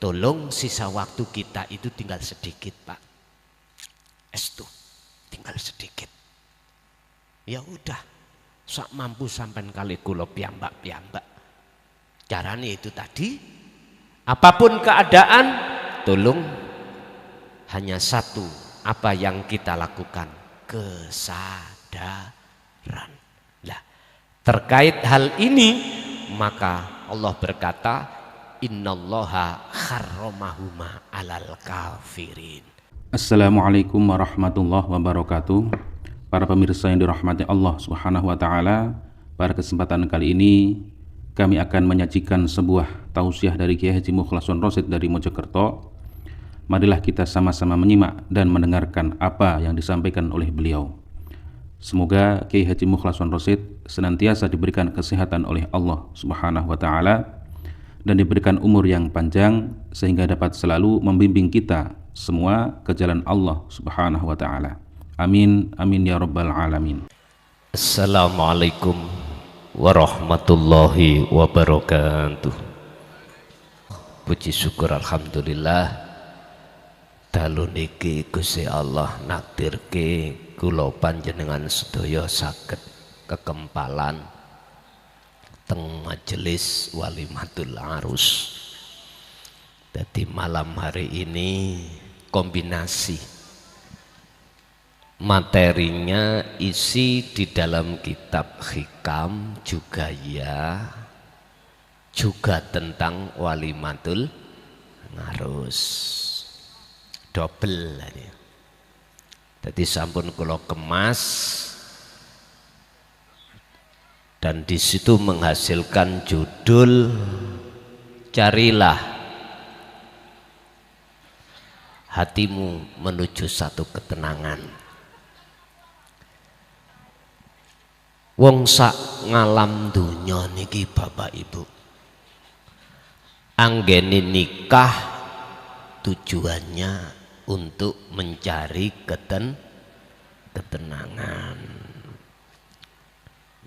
tolong sisa waktu kita itu tinggal sedikit Pak. Estu, tinggal sedikit. Ya udah, sak mampu sampean kali kula piyambak-piyambak. Caranya itu tadi, apapun keadaan, tolong hanya satu, apa yang kita lakukan, kesadaran. Lah, terkait hal ini, maka Allah berkata, innallaha harramahuma alal kafirin. Assalamualaikum warahmatullahi wabarakatuh. Para pemirsa yang dirahmati Allah Subhanahu wa taala, pada kesempatan kali ini kami akan menyajikan sebuah tausiah dari Kiai Haji Mukhlason Rosyid dari Mojokerto. Marilah kita sama-sama menyimak dan mendengarkan apa yang disampaikan oleh beliau. Semoga Kiai Haji Mukhlason Rosyid senantiasa diberikan kesehatan oleh Allah Subhanahu wa taala dan diberikan umur yang panjang sehingga dapat selalu membimbing kita semua ke jalan Allah Subhanahu wa taala. Amin amin ya rabbal alamin. Assalamualaikum warahmatullahi wabarakatuh. Puji syukur alhamdulillah dalu niki Gusti Allah nakdirke kula panjenengan sedaya saged kekempalan teng majelis walimatul arus. Jadi malam hari ini kombinasi materinya isi di dalam kitab hikam juga ya, juga tentang walimatul arus, double ini. Jadi sampun kula kemas dan di situ menghasilkan judul carilah hatimu menuju satu ketenangan. Wong sak ngalam dunya niki Bapak Ibu, anggene nikah tujuannya untuk mencari ketenangan.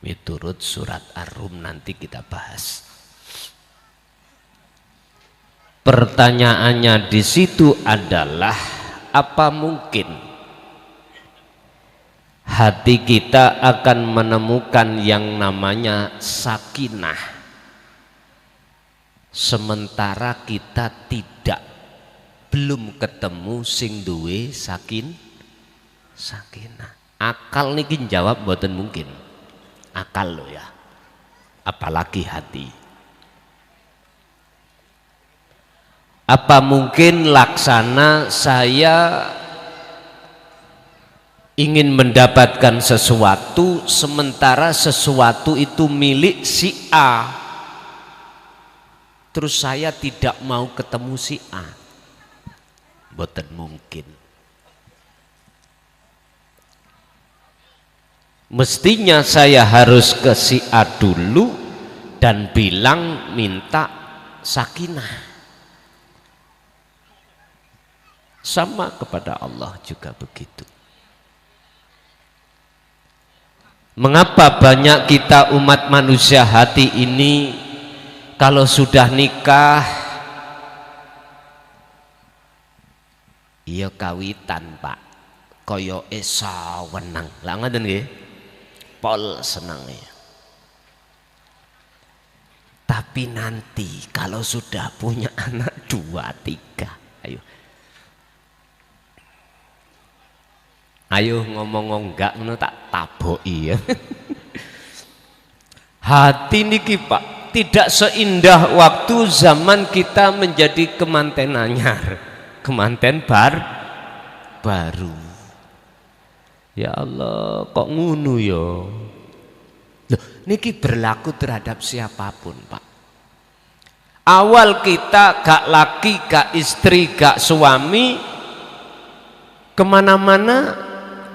Miturut surat Ar-Rum nanti kita bahas. Pertanyaannya di situ adalah, apa mungkin hati kita akan menemukan yang namanya sakinah sementara kita belum ketemu sing duwe sakinah. Akal niki jawab mboten mungkin. Akal lo ya, apalagi hati. Apa mungkin laksana saya ingin mendapatkan sesuatu sementara sesuatu itu milik si A, terus saya tidak mau ketemu si A? Boten mungkin. Mestinya saya harus ke si A dulu dan bilang minta sakinah. Sama kepada Allah juga begitu. Mengapa banyak kita umat manusia hati ini kalau sudah nikah iya kawitan Pak, koyo sawenang. Lah ngoten nggih. Pol senangnya. Tapi nanti kalau sudah punya anak 2, 3, ayo ngomong enggak ngono tak taboki ya. Hati niki Pak tidak seindah waktu zaman kita menjadi kemanten anyar, kemanten baru. Ya Allah, kok ngono ya? Loh, niki berlaku terhadap siapapun Pak. Awal kita gak laki, gak istri, gak suami, kemana-mana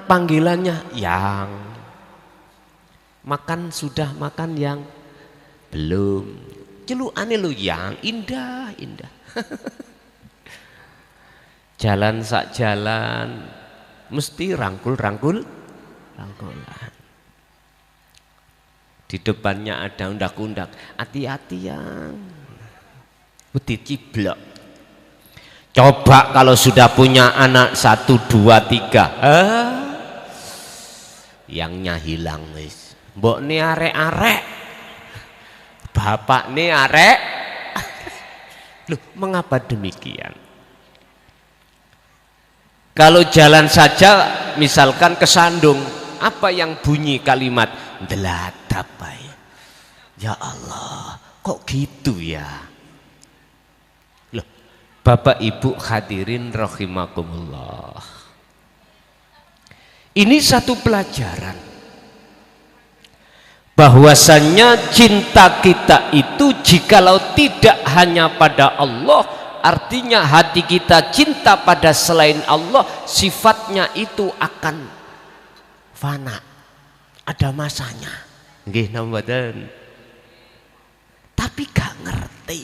panggilannya yang. Makan sudah makan yang belum. Celukane lo yang indah. Jalan sak jalan mesti rangkulan. Di depannya ada undak-undak, hati-hati yang wedi ciblok. Coba kalau sudah punya anak 1, 2, 3, yangnya hilang wis. Mbok ni arek-arek, bapak ni arek. Loh, mengapa demikian? Kalau jalan saja misalkan kesandung, apa yang bunyi kalimat deladap, ya Allah, kok gitu ya? Loh, Bapak Ibu hadirin rahimakumullah, ini satu pelajaran bahwasannya cinta kita itu jikalau tidak hanya pada Allah, artinya hati kita cinta pada selain Allah, sifatnya itu akan fana, ada masanya. Nggih nambadan. Tapi gak ngerti.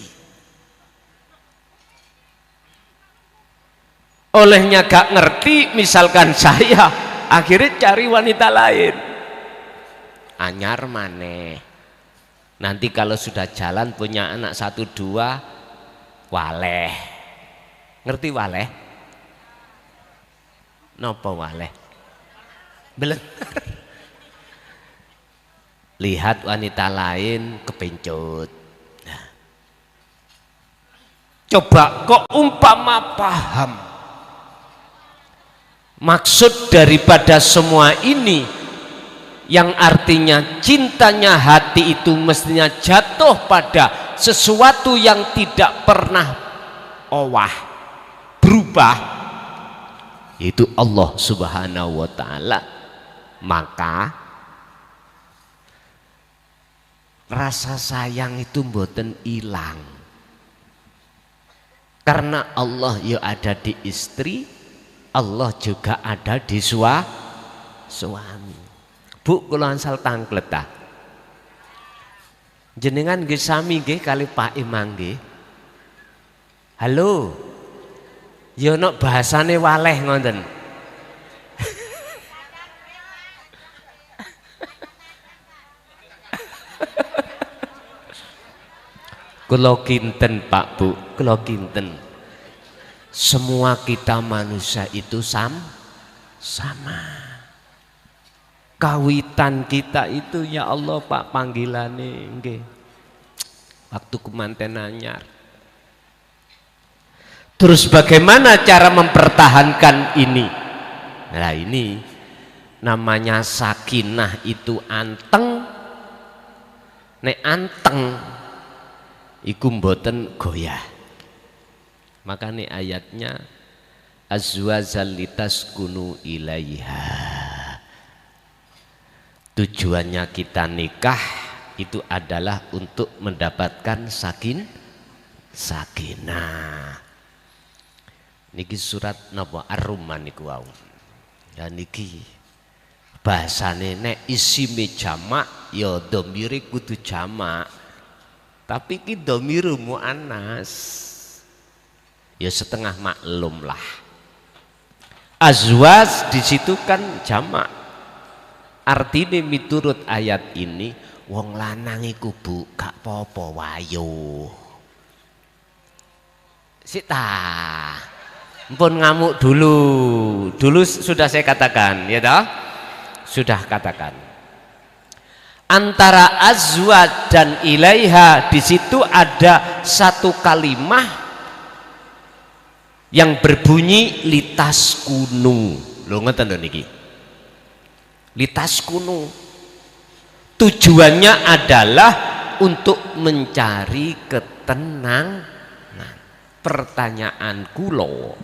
Olehnya gak ngerti, misalkan saya akhirnya cari wanita lain. Anyar maneh. Nanti kalau sudah jalan punya anak 1, 2, waleh. Ngerti waleh? Napa waleh? Bener. Lihat wanita lain kepencut. Nah. Coba kok umpama paham maksud daripada semua ini, yang artinya cintanya hati itu mestinya jatuh pada sesuatu yang tidak pernah berubah, yaitu Allah Subhanahu wa ta'ala, maka rasa sayang itu mboten hilang, karena Allah ya ada di istri, Allah juga ada di suami. Bu, kula ansal tangklet ta. Jenengan nggih sami nggih kali Pak Imam nggih. Halo. Ya ono bahasane waleh ngoten. Kula kinten Pak Bu, kula kinten. Semua kita manusia itu sama. Kawitan kita itu ya Allah Pak panggilane nggih. Waktu kemanten anyar. Terus bagaimana cara mempertahankan ini? Nah ini namanya sakinah itu anteng. Nek anteng iku mboten goyah. Makanya ayatnya azwajal litaskunu ilaiha. Tujuannya kita nikah itu adalah untuk mendapatkan sakinah. Niki surat napa Ar-Rumman niku wau. Ya niki bahasane nek isime jamak ya dhamire kudu jamak. Tapi ki dhamiru muannas. Ya setengah maklum lah. Azwaj di situ kan jamak. Artinya miturut ayat ini wong lanang iku Bu gak apa-apa wayo. Sita. Mpun ngamuk dulu. Dulu sudah saya katakan, ya toh? Sudah katakan. Antara azwaj dan ilaiha di situ ada satu kalimah yang berbunyi litaskunu. Lho ngeten lho niki. Litaskunu. Tujuannya adalah untuk mencari ketenangan. Pertanyaan kula.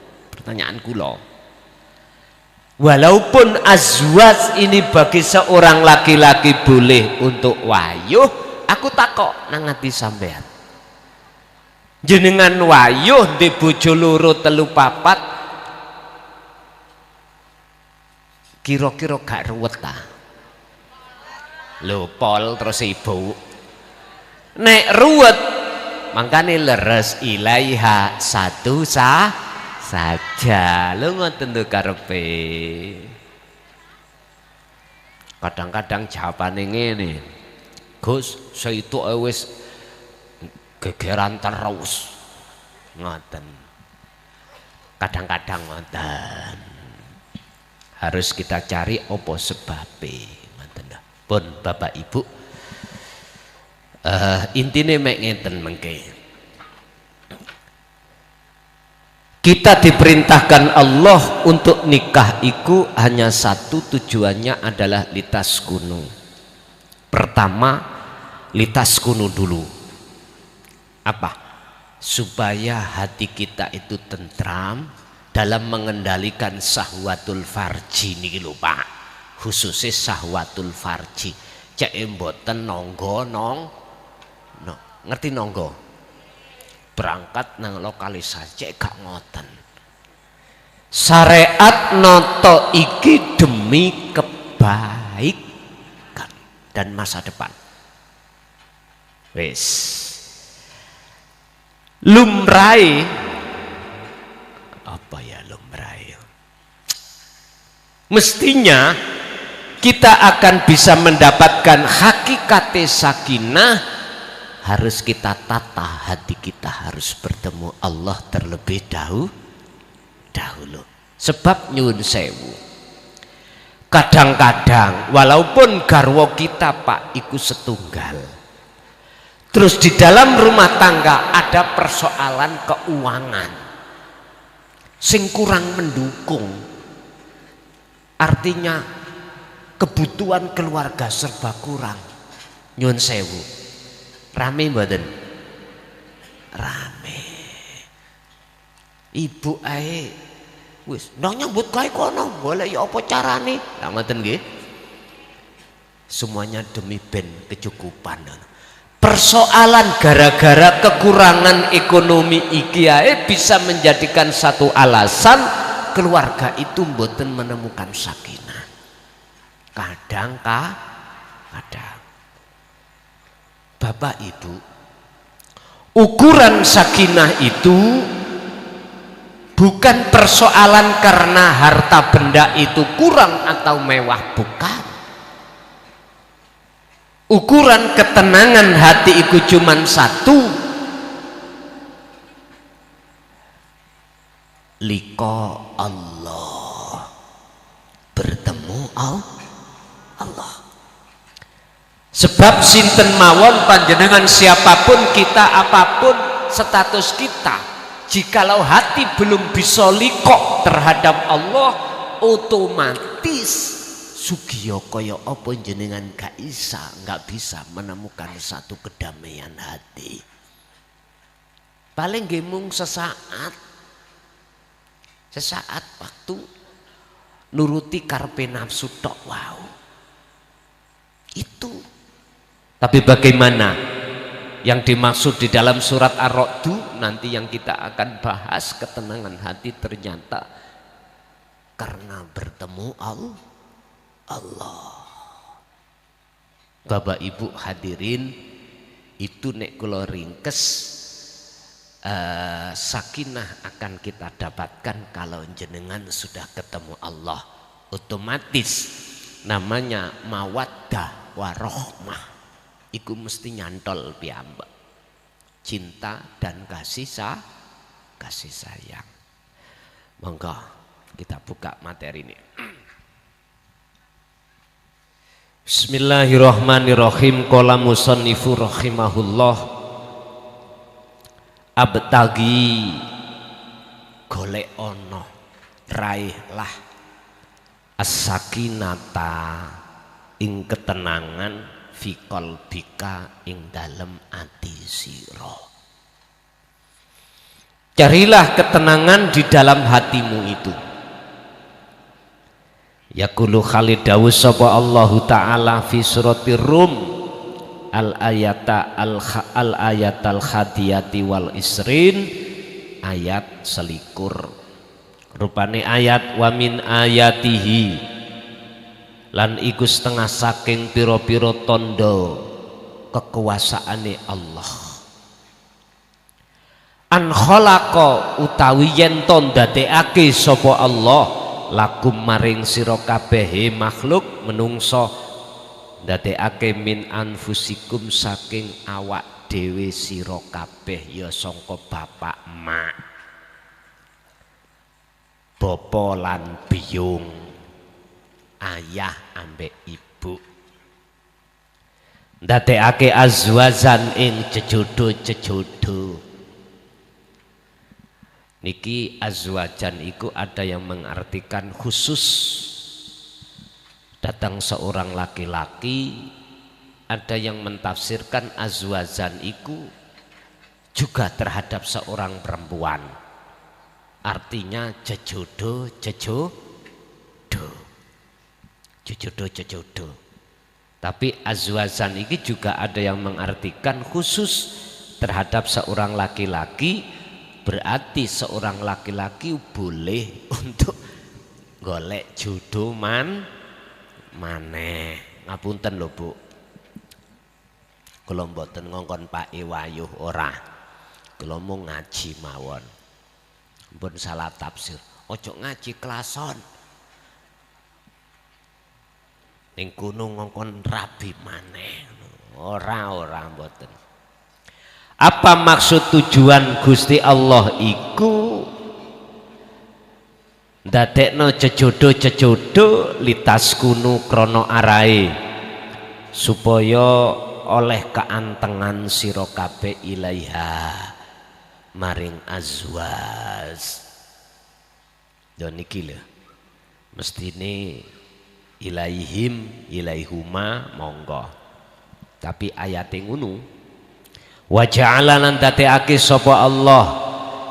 Walaupun azwaj ini bagi seorang laki-laki boleh untuk wayuh, aku takok nang ati sampean. Jenengan wayuh di bojo loro telu papat, kira-kira gak ruwet ta? Lho pol terus ibu. Nek ruwet, makane leres ilaiha satu saja. Lho ngoten lho karepe. Kadang-kadang jawabane ngene. Gus, seitu wis gegeran terus. Ngoten. Kadang-kadang ngoten. Harus kita cari opo sebabe. Ngoten lho. Pun Bapak Ibu, intine mek ngeten mengke. Kita diperintahkan Allah untuk nikah iku hanya satu, tujuannya adalah litas kunu. Pertama, litas kunu dulu. Apa? Supaya hati kita itu tentram dalam mengendalikan sahwatul farji niki lho Pak. Khususnya sahwatul farji. Cek mboten nonggo ngerti nonggo? Berangkat nang lokalisasi gak ngoten. Syariat noto iki demi kebaikan dan masa depan. Wis lumrai apa ya lumrai? Mestinya kita akan bisa mendapatkan hakikat sakinah. Harus kita tata hati kita, harus bertemu Allah terlebih dahulu. Sebab nyuwun sewu, kadang-kadang walaupun garwa kita Pak iku setunggal, terus di dalam rumah tangga ada persoalan keuangan sing kurang mendukung, artinya kebutuhan keluarga serba kurang. Nyuwun sewu, rame mboten? Rame. Ibu ae wis ndang nyambut gawe kono, boleh ya apa carane? Lah ngoten nggih. Semuanya demi ben kecukupan. Persoalan gara-gara kekurangan ekonomi iki ae bisa menjadikan satu alasan keluarga itu mboten menemukan sakinah. Kadang. Bapak Ibu, ukuran sakinah itu bukan persoalan karena harta benda itu kurang atau mewah, bukan. Ukuran ketenangan hati itu cuma satu, liqa Allah, bertemu Allah. Sebab sinten mawon panjenengan siapapun kita, apapun status kita, jikalau hati belum bisa liqo terhadap Allah, otomatis sugiya kaya apa jenengan gak bisa menemukan satu kedamaian hati. Paling gemung sesaat waktu nuruti karpe nafsu tok, wow itu. Tapi bagaimana yang dimaksud di dalam surat Ar-Ra'd nanti yang kita akan bahas, ketenangan hati ternyata karena bertemu Allah. Bapak Ibu hadirin, itu nek kula ringkes, sakinah akan kita dapatkan kalau jenengan sudah ketemu Allah. Otomatis namanya mawaddah warohmah iku mesti nyantol piyambak, cinta dan kasih sayang. Monggo kita buka materi ini. Bismillahirrahmanirrahim. Qala musannifu rahimahullah, abtagi golek ono raihlah as-sakinata ing ketenangan fi qalbika ing dalem ati sira. Carilah ketenangan di dalam hatimu itu. Yaqulu Khalid Dawus sapa Allah Ta'ala fi suratir Rum al-ayatal khadiyati wal isrin, ayat selikur. Rupane ayat wa min ayatihi, lan iku setengah saking piro-piro tondo kekuasaane Allah. An khalaqa utawi yen to ndadekake sapa Allah lakum maring sira kabeh makhluk menungso, ndadekake min anfusikum saking awak dhewe sira kabeh ya sangka bapak emak. bapa lan biyung, ayah ambek ibu. Ndadekake azwazan ing cejodo-cejodo. Niki azwajan iku ada yang mengartikan khusus datang seorang laki-laki, ada yang mentafsirkan azwazan iku juga terhadap seorang perempuan. Artinya cejodo. Tapi azwazan ini juga ada yang mengartikan khusus terhadap seorang laki-laki, berarti seorang laki-laki boleh untuk golek jodoh maneh. Ngapunten lho Bu, kula mboten ngongkon Pak Iwayuh ora, kula mung ngaji mawon. Pun salah tafsir, ojo ngaji kelason ning gunung ngongkon rabi maneh, ora mboten. Apa maksud tujuan Gusti Allah iku ndadekno cejodo litaskunu krono arae, supaya oleh keantengan sira kabeh ilaiha maring azwaz. Dan niki lho mestine ilaihim ilaihuma monggo, tapi ayate ngono wa ja'ala lan dadekake sapa Allah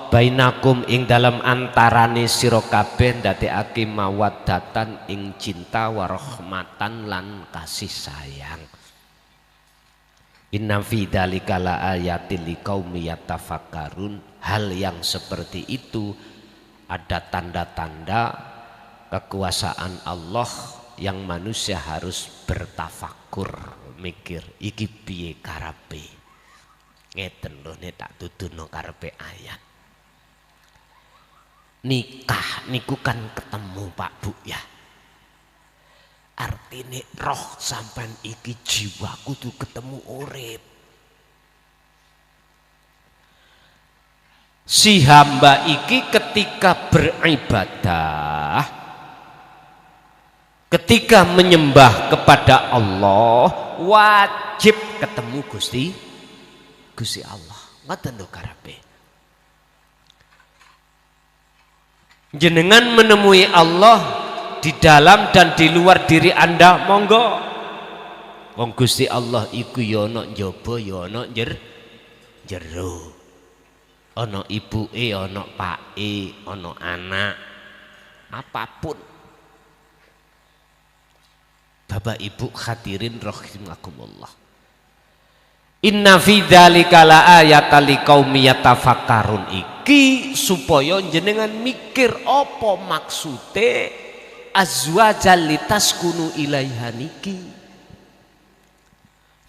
bainakum ing dalam antarane sira kabeh ndadekake mawaddatan ing cinta warahmatan lan kasih sayang. Inna fi dzalika laayatil liqaumi yatafakkarun. Hal yang seperti itu ada tanda-tanda kekuasaan Allah yang manusia harus bertafakur, mikir iki piye karepe. Ngeten lho nek tak tuduhno karepe ayat. Nikah niku kan ketemu Pak Bu ya. Artine roh sampean iki jiwa kudu ketemu urip. Si hamba iki ketika beribadah, ketika menyembah kepada Allah, wajib ketemu Gusti Allah. Ngoten lho karepe. Jenengan menemui Allah di dalam dan di luar diri Anda, monggo. Wong Gusti Allah iku ya ana njaba ya ana jero. Ana ibuke, ana pake, ana anak, apapun. Bapak Ibu hadirin rahimakumullah. Inna fi dzalika laayatan liqaumi yatafakkarun iki supaya jenengan mikir apa maksude azwajal litaskunu ilaiha niki.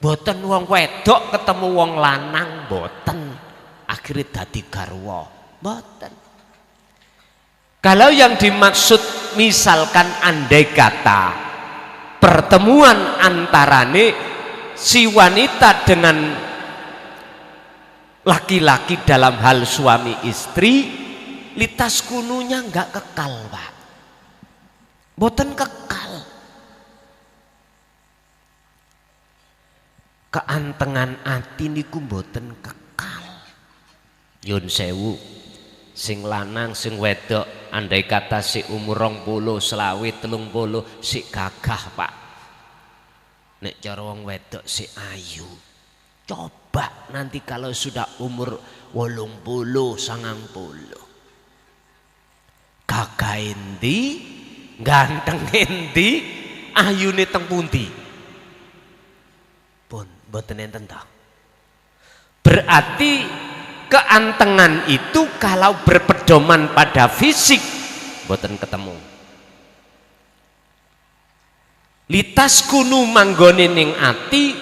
Boten wong wedok ketemu wong lanang, boten akhirnya dadi garwa, boten. Kalau yang dimaksud misalkan andai kata pertemuan antarane si wanita dengan laki-laki dalam hal suami istri, litas kununya nggak kekal Pak, boten kekal. Keantengan ati niku boten kekal. Yun sewu, sing lanang sing wedok andai kata si umur 20, selawe 30 si gagah Pak. Nek cara wong wedok si ayu. Coba nanti kalau sudah umur 80, 90. Gagah endi, ganteng endi, ayune teng pundi? Pun boten enten ta. Berarti keantengan itu kalau berpedoman pada fisik boten ketemu. Litas kunu manggone ning ati,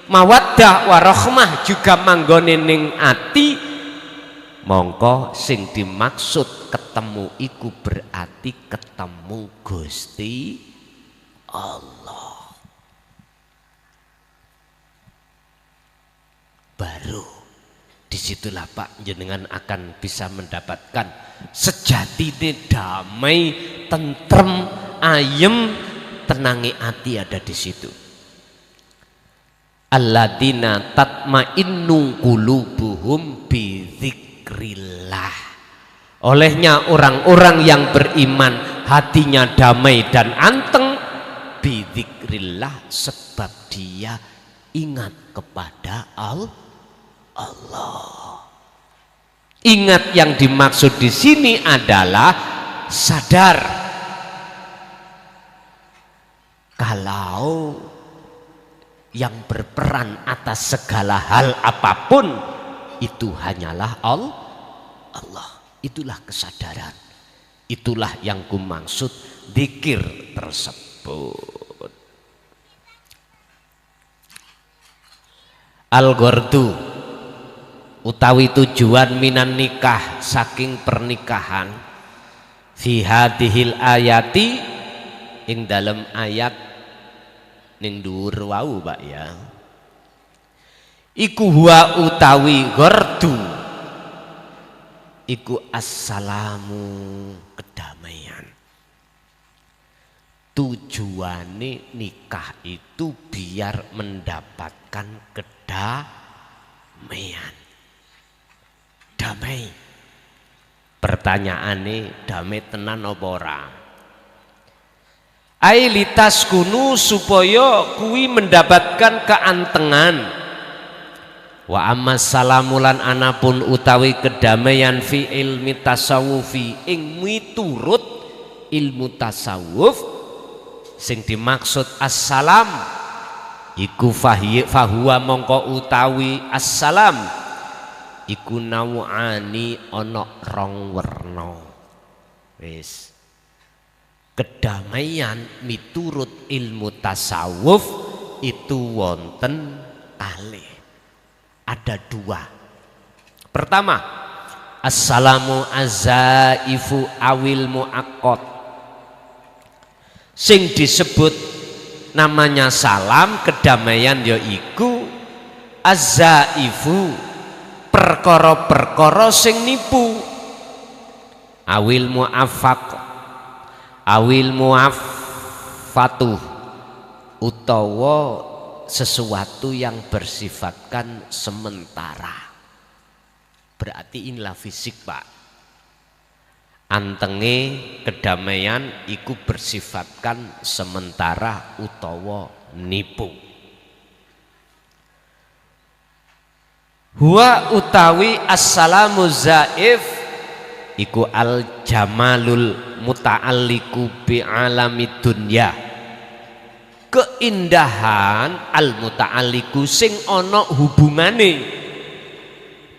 mawaddah warahmah juga manggone ning ati. Mongko sing dimaksud ketemu iku berarti ketemu Gusti Allah. Baru disitulah Pak jenengan akan bisa mendapatkan sejatine damai, tentrem, ayem, tenangi hati ada di situ. Alladzina tatmainnu qulubuhum bidzikrillah. Olehnya orang-orang yang beriman hatinya damai dan anteng bidzikrillah, sebab dia ingat kepada Allah. Ingat yang dimaksud di sini adalah sadar kalau yang berperan atas segala hal apapun itu hanyalah Allah. Itulah kesadaran, itulah yang kumaksud dzikir tersebut. Al-ghardu utawi tujuan minan nikah, saking pernikahan, fi hadhil ayati, ing dalam ayat ning dhuwur wau Pak ya, iku huwa utawi ghardu iku assalamu, kedamaian. Tujuane nikah itu biar mendapatkan kedamaian. Damai. Pertanyaane damai tenan apa ora? Ailitas kunu, supaya kuwi mendapatkan keantengan. Wa amma salamulan anapun utawi kedamaian fi ilmi tasawufi, ing miturut ilmu tasawuf, sing dimaksud assalam iku fahuwa mongko utawi assalam iku nawani ana rong werna. Wis, kedamaian miturut ilmu tasawuf itu wonten kalih, ada dua. Pertama, assalamu azaifu awil muakkad, sing disebut namanya salam kedamaian yaiku azaifu, perkara-perkara sing nipu, awil muaffaq, awil muaffatuh, utawa sesuatu yang bersifatkan sementara. Berarti inilah fisik Pak. Antenge kedamaian iku bersifatkan sementara utawa nipu. Huwa utawi assalamu zaif iku al jamalul muta'alliqu bi alamid dunya, keindahan al muta'alliqu sing ana hubungane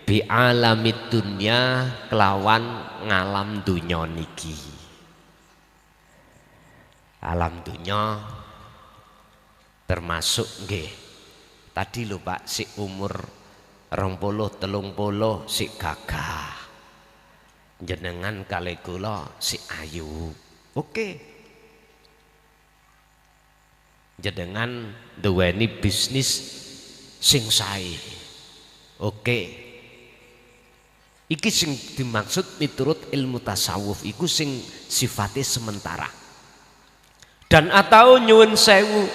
bi alamid dunya kelawan ngalam dunya niki. Alam dunya termasuk nggih tadi lho Pak, si umur 20 30 si gagah, jenengan kali kula si ayu. Oke. Jenengan duweni bisnis sing sae. Oke. Iki sing dimaksud miturut ilmu tasawuf iku sing sifatnya sementara. Dan atau nyuwun sewu,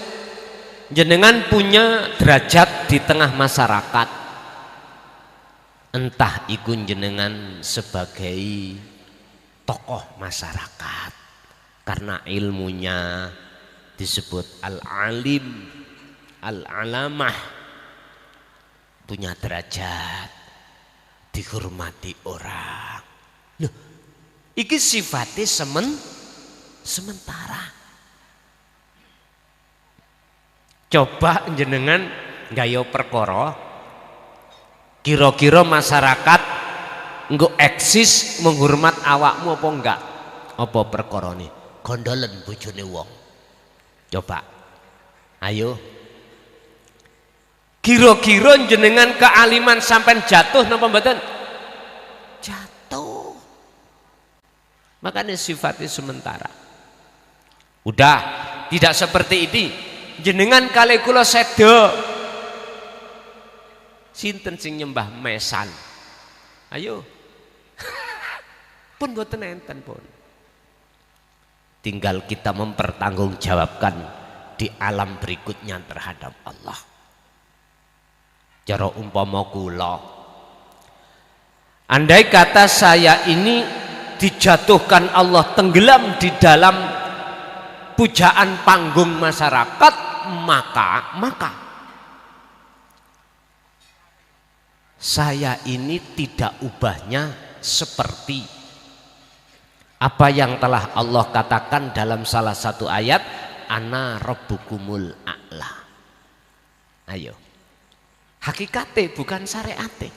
jenengan punya derajat di tengah masyarakat, entah iku jenengan sebagai tokoh masyarakat karena ilmunya disebut al-alim, al-alamah, punya derajat, dihormati orang. Loh, iki sifatnya sementara. Coba jenengan gayo perkara, kira-kira masyarakat nggo eksis menghormat awakmu apa enggak? Apa perkara nih? Gondolen bojone wong. Coba, ayo. Kira-kira jenengan kealiman sampai jatuh napa mboten? Jatuh. Makanya sifatnya sementara. Udah, tidak seperti ini. Jenengan kali kula sedo. Sinten sing nyembah mesan? Ayo. Pun boten enten pun. Tinggal kita mempertanggungjawabkan di alam berikutnya terhadap Allah. Cara umpama kula, andai kata saya ini dijatuhkan Allah tenggelam di dalam pujaan panggung masyarakat, maka saya ini tidak ubahnya seperti apa yang telah Allah katakan dalam salah satu ayat, ana rabbukumul a'la. Ayo, hakikate bukan syariate.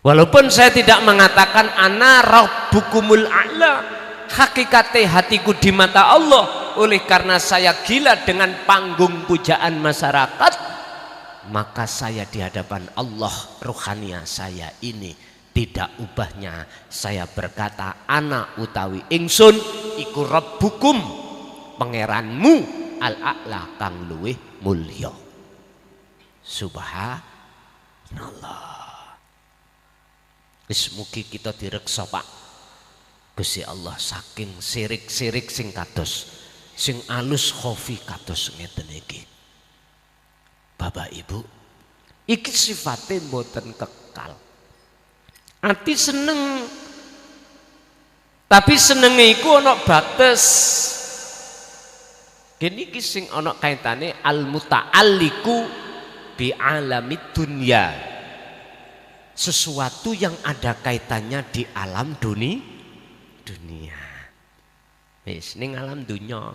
Walaupun saya tidak mengatakan ana rabbukumul a'la, hakikate hatiku di mata Allah, oleh karena saya gila dengan panggung pujaan masyarakat, maka saya di hadapan Allah rohania saya ini tidak ubahnya saya berkata ana utawi ingsun iku rabbukum pangeranmu al-a'la kang luwih mulya. Subhanallah. Wis mugi kita direksa Pak Gusti Allah saking sirik-sirik sing kados sing alus khofi kados ngeten iki. Bapak Ibu, iki sifatnya mboten kekal. Ati seneng, tapi senenge iku ana bates. Gini iki sing ana kaitane al muta'alliqu bi alamid dunya. Sesuatu yang ada kaitannya di alam dunia. Wis ning alam dunya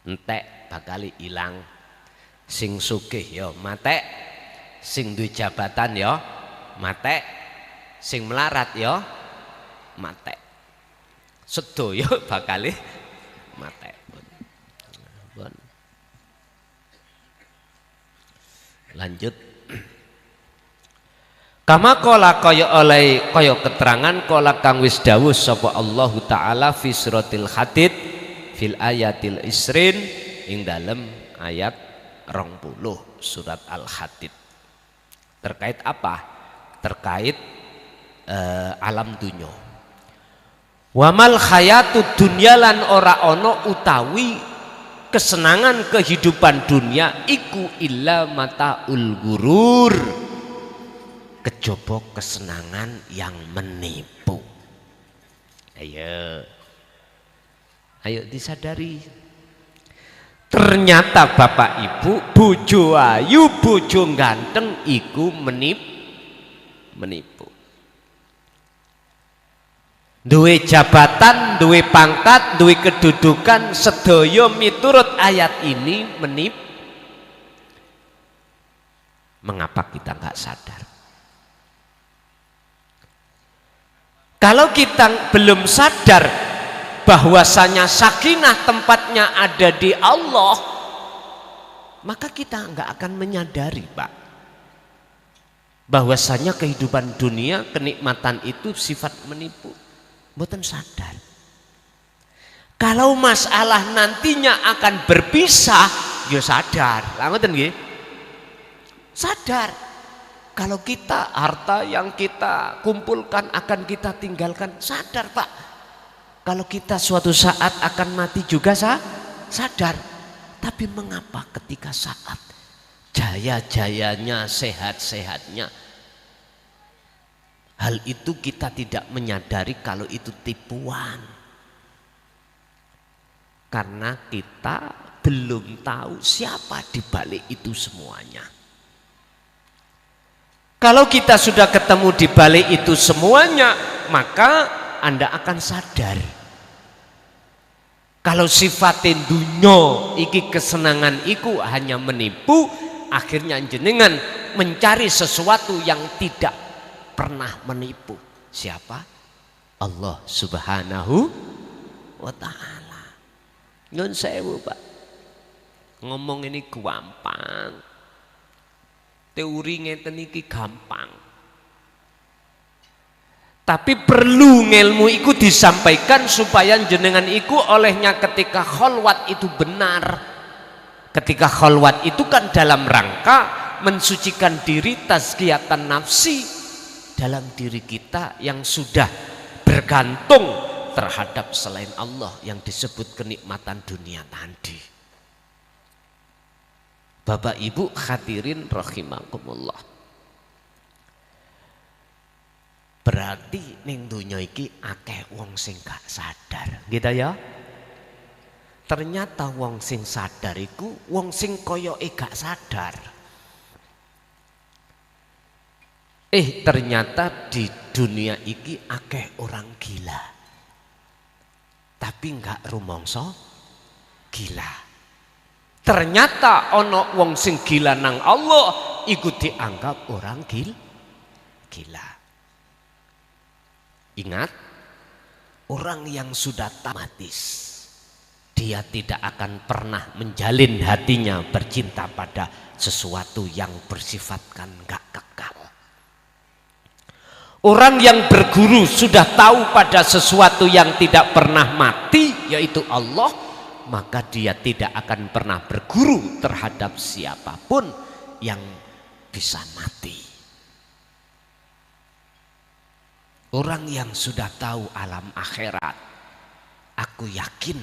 entek bakal ilang. Sing sugih ya matek, sing duwe jabatan ya matek, sing melarat ya matek. Sedaya bakal matek. Lanjut. Kama qala kaya keterangan qala kang wis dawuh sapa Allah taala fi suratil Hadid fil ayatil isrin ing dalem ayat 20 surat Al-Hadid. Terkait apa? Terkait alam dunya. Wamal hayatud dunya lan ora ana utawi kesenangan kehidupan dunia iku illa mataul gurur, kejaba kesenangan yang menipu. Ayo disadari. Ternyata Bapak Ibu, bojo ayu, bojo ganteng iku menipu. Duwe jabatan, duwe pangkat, duwe kedudukan, sedaya miturut ayat ini menipu. Mengapa kita nggak sadar? Kalau kita belum sadar bahwasanya sakinah tempatnya ada di Allah, maka kita nggak akan menyadari Pak bahwasanya kehidupan dunia, kenikmatan itu sifat menipu. Mboten sadar. Kalau masalah nantinya akan berpisah, ya sadar. Lah ngoten nggih. Sadar. Kalau kita harta yang kita kumpulkan akan kita tinggalkan, sadar Pak. Kalau kita suatu saat akan mati juga sadar. Tapi mengapa ketika saat jaya-jayanya, sehat-sehatnya, hal itu kita tidak menyadari kalau itu tipuan? Karena kita belum tahu siapa di balik itu semuanya. Kalau kita sudah ketemu di balik itu semuanya, maka Anda akan sadar. Kalau sifatin dunyo iki kesenangan iku hanya menipu, akhirnya jenengan mencari sesuatu yang tidak pernah menipu. Siapa? Allah Subhanahu wa ta'ala. Nyun sewu Pak, ngomong ini gampang, teori ngeten iki gampang. Tapi perlu ngelmu iku disampaikan supaya jenengan iku olehnya ketika kholwat itu benar. Ketika kholwat itu kan dalam rangka mensucikan diri, tazkiyatan nafsi. dalam diri kita yang sudah bergantung terhadap selain Allah yang disebut kenikmatan dunia tadi. Bapak Ibu hadirin rahimakumullah. Berarti ning donya iki akeh wong sing gak sadar, gitu ya. Ternyata wong sing sadar iku wong sing koyoke gak sadar. Ternyata di dunia iki akeh orang gila. Tapi enggak rumangsa gila. Ternyata ono wong sing gila nang Allah iku dianggap orang gila. Ingat, orang yang sudah tamatis, dia tidak akan pernah menjalin hatinya bercinta pada sesuatu yang bersifatkan enggak kekal. Orang yang berguru sudah tahu pada sesuatu yang tidak pernah mati, yaitu Allah, maka dia tidak akan pernah berguru terhadap siapapun yang bisa mati. Orang yang sudah tahu alam akhirat, aku yakin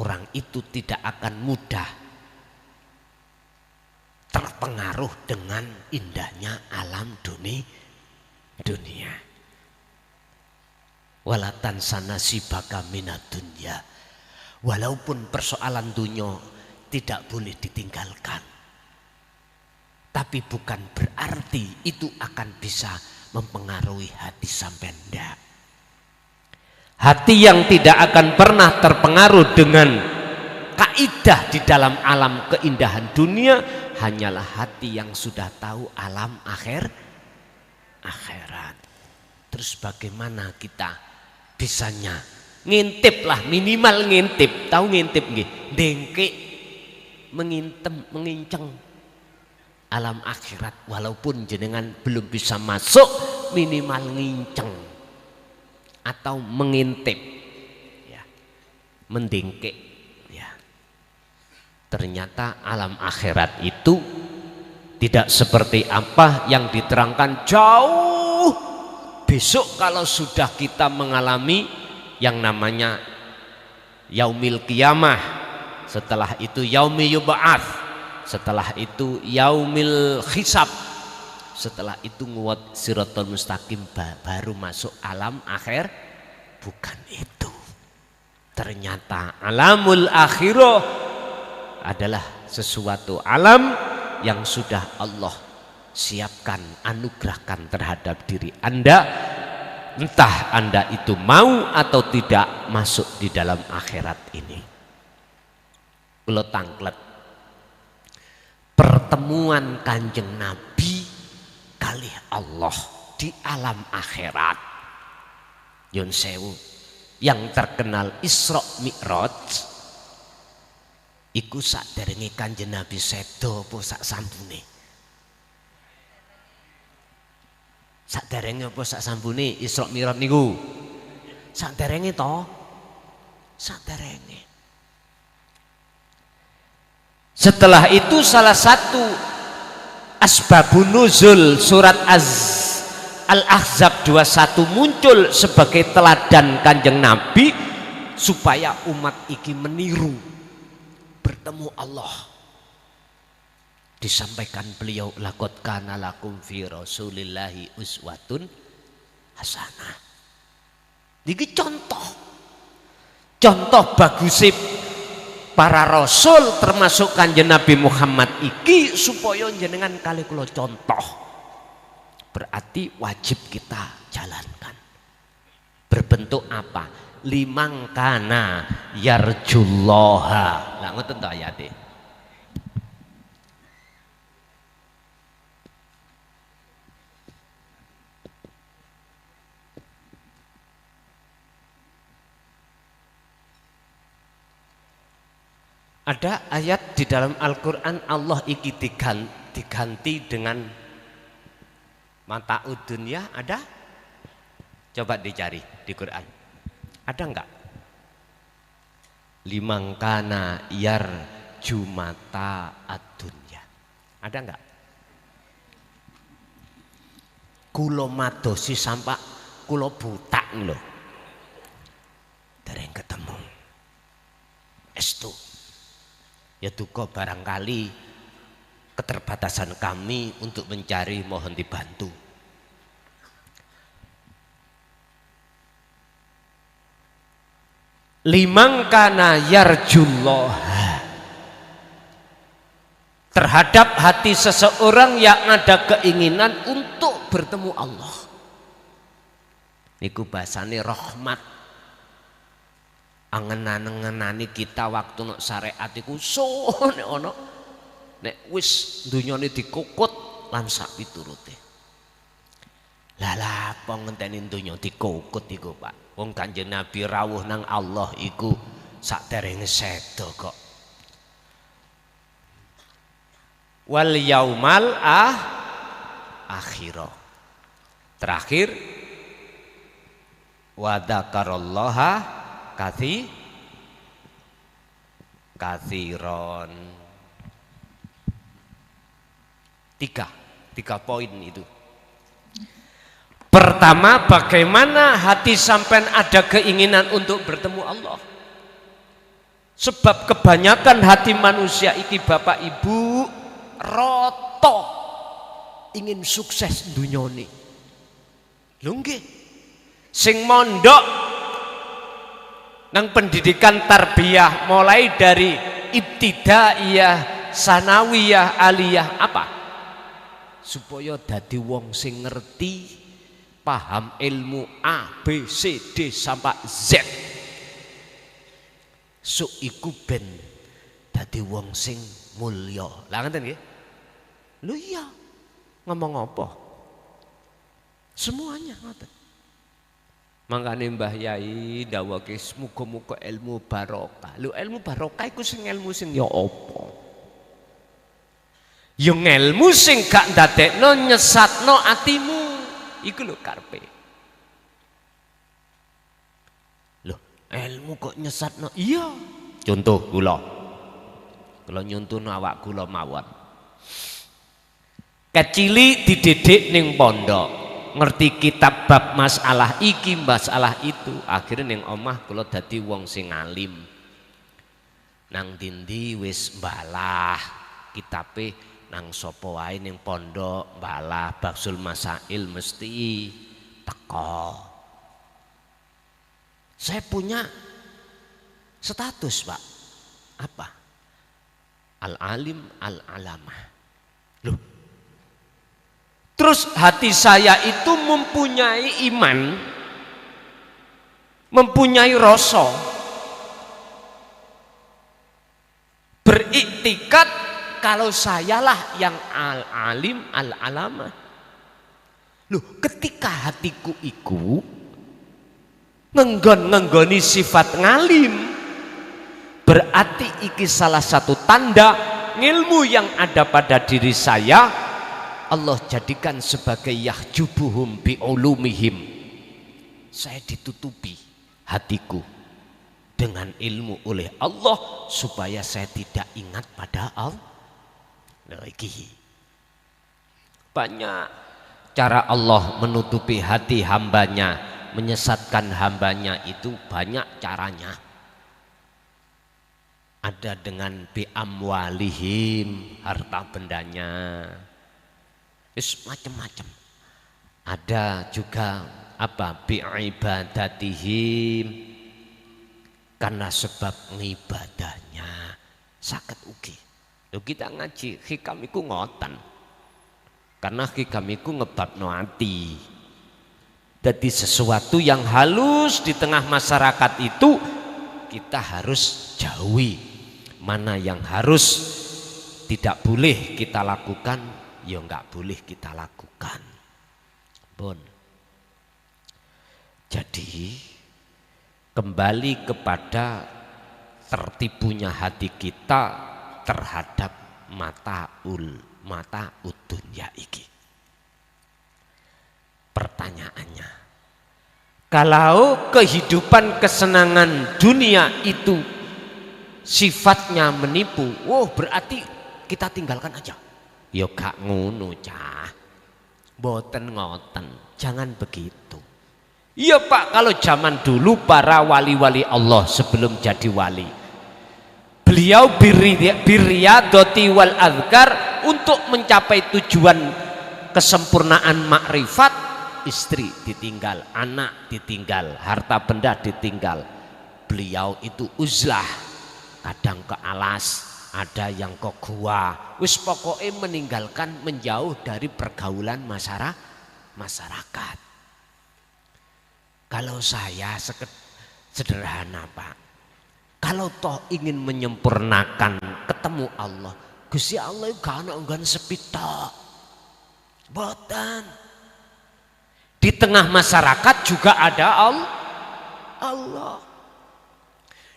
orang itu tidak akan mudah terpengaruh dengan indahnya alam dunia. Walatan sana sibaka minad dunya. Walaupun persoalan dunia tidak boleh ditinggalkan, tapi bukan berarti itu akan bisa mempengaruhi hati sampean ndak. Hati yang tidak akan pernah terpengaruh dengan kaidah di dalam alam keindahan dunia hanyalah hati yang sudah tahu alam akhirat. Terus bagaimana kita bisanya ngintip lah, minimal ngintip, tahu ngintip nggih, dengke, menginceng alam akhirat, walaupun jenengan belum bisa masuk, minimal nginceng atau mengintip, ya, mendengke, ya. Ternyata alam akhirat itu tidak seperti apa yang diterangkan jauh. Besok kalau sudah kita mengalami yang namanya yaumil qiyamah, setelah itu yaumi yub'ats, setelah itu yaumil hisab, setelah itu nguwat siratal mustaqim, baru masuk alam akhir. Bukan itu. Ternyata alamul akhirah adalah sesuatu alam yang sudah Allah siapkan, anugerahkan terhadap diri Anda, entah Anda itu mau atau tidak masuk di dalam akhirat ini. Kula tangklet pertemuan Kanjeng Nabi kali Allah di alam akhirat, Yun Sewu, yang terkenal Isra Mi'raj, iku saderenge Kanjeng Nabi sedo apa sak sampune? Saderenge apa sak sampune Isra Mi'raj niku? Saderenge to? Saderenge. Setelah itu salah satu asbabun nuzul surat Al-Ahzab 21 muncul sebagai teladan Kanjeng Nabi supaya umat iki meniru bertemu Allah. Disampaikan beliau, laqad kana lakum fi rasulillahi uswatun hasanah. Niki contoh bagusip para rasul termasuk Kanjeng Nabi Muhammad iki supaya jenengan kali kula contoh. Berarti wajib kita jalankan. Berbentuk apa? Limang kana yarjullaha. Lah ngoten to ayate. Ada ayat di dalam Al-Quran Allah iki diganti dengan mata dunia, ada? Coba dicari di Quran. Ada enggak? Limang kana yarju mata ad-dunya. Ada enggak? kula madosi sampai kula butak lho. Dereng ketemu. Estu. Ya duka barangkali keterbatasan kami untuk mencari, mohon dibantu. Liman kana yarjullah, terhadap hati seseorang yang ada keinginan untuk bertemu Allah. Niku bahasane rahmat. Angen-angenani kita waktu nek syariat iku nek ana nek wis dunyane dikukut lan sak piturute. Lah apa ngenteni donya dikukut iku, Pak? Wong Kanjeng Nabi rawuh nang Allah iku sakderenge sedo kok. Wal yaumal akhirah. Terakhir wa dzakarallaha kathiron. Tiga poin itu. Pertama, bagaimana hati sampean ada keinginan untuk bertemu Allah. Sebab kebanyakan hati manusia iki Bapak Ibu roto ingin sukses dunyane. Lho nggih. Sing mondok nang pendidikan tarbiyah mulai dari ibtidaiyah, sanawiyah, aliyah apa? Supaya dadi wong sing ngerti, paham ilmu A, B, C, D sampai Z. Sok iku ben dadi wong sing mulya. Lah ngeten nggih? Lho iya. Ngomong apa? Semuanya ngoten. Mangkane Mbah Yai dawuhke muga-muga ilmu barokah. Lho ilmu barokah iku sing ilmu sing ya apa? Ya ilmu sing gak ndadekno nyesatno atimu. Iku lho karepe. Lho, ilmu kok nyesatno? Iya. Contoh kula nyuntuhno awak kula mawon. Kecili dididik ning pondok. Ngerti kitab bab masalah iki masalah itu, akhirnya ning omah kula dadi wong sing alim. Nang dindi wis mbalah kitabe nang sapa wae ning pondok mbalah baksul masail mesti teko. Saya punya status, Pak. Apa? Al-alim al-alamah. Loh, terus hati saya itu mempunyai iman, mempunyai rasa, beriktikad kalau sayalah yang al-alim al-alamah. Loh, ketika hatiku iku ngenggon-ngenggoni sifat ngalim, berarti iki salah satu tanda ilmu yang ada pada diri saya Allah jadikan sebagai yahjubuhum bi'ulumihim. Saya ditutupi hatiku dengan ilmu oleh Allah supaya saya tidak ingat pada Allah. Lagi banyak cara Allah menutupi hati hambanya, menyesatkan hambanya, itu banyak caranya. Ada dengan bi'amwalihim, harta bendanya, macam-macam. Ada juga apa, bi'ibadatihim, karena sebab ngibadahnya sakit ugi. Lho kita ngaji hikam iku ngoten, karena hikam iku ngebabno ati. Jadi sesuatu yang halus di tengah masyarakat itu kita harus jauhi. Mana yang harus tidak boleh kita lakukan, ya enggak boleh kita lakukan. Bon. Jadi kembali kepada tertipunya hati kita terhadap mata dunya iki. Pertanyaannya, kalau kehidupan kesenangan dunia itu sifatnya menipu, berarti kita tinggalkan aja. Ya gak ngono cah. Boten ngoten, jangan begitu. Iya Pak, kalau zaman dulu para wali-wali Allah sebelum jadi wali, beliau birriyadati wal azkar, untuk mencapai tujuan kesempurnaan makrifat, istri ditinggal, anak ditinggal, harta benda ditinggal. Beliau itu uzlah, kadang ke alas, ada yang ke gua, wis pokoknya meninggalkan, menjauh dari pergaulan masyarakat. Kalau saya sederhana Pak, kalau toh ingin menyempurnakan ketemu Allah, Gusti Allah gak ana nggon sepi tok. Boten. Di tengah masyarakat juga ada Allah.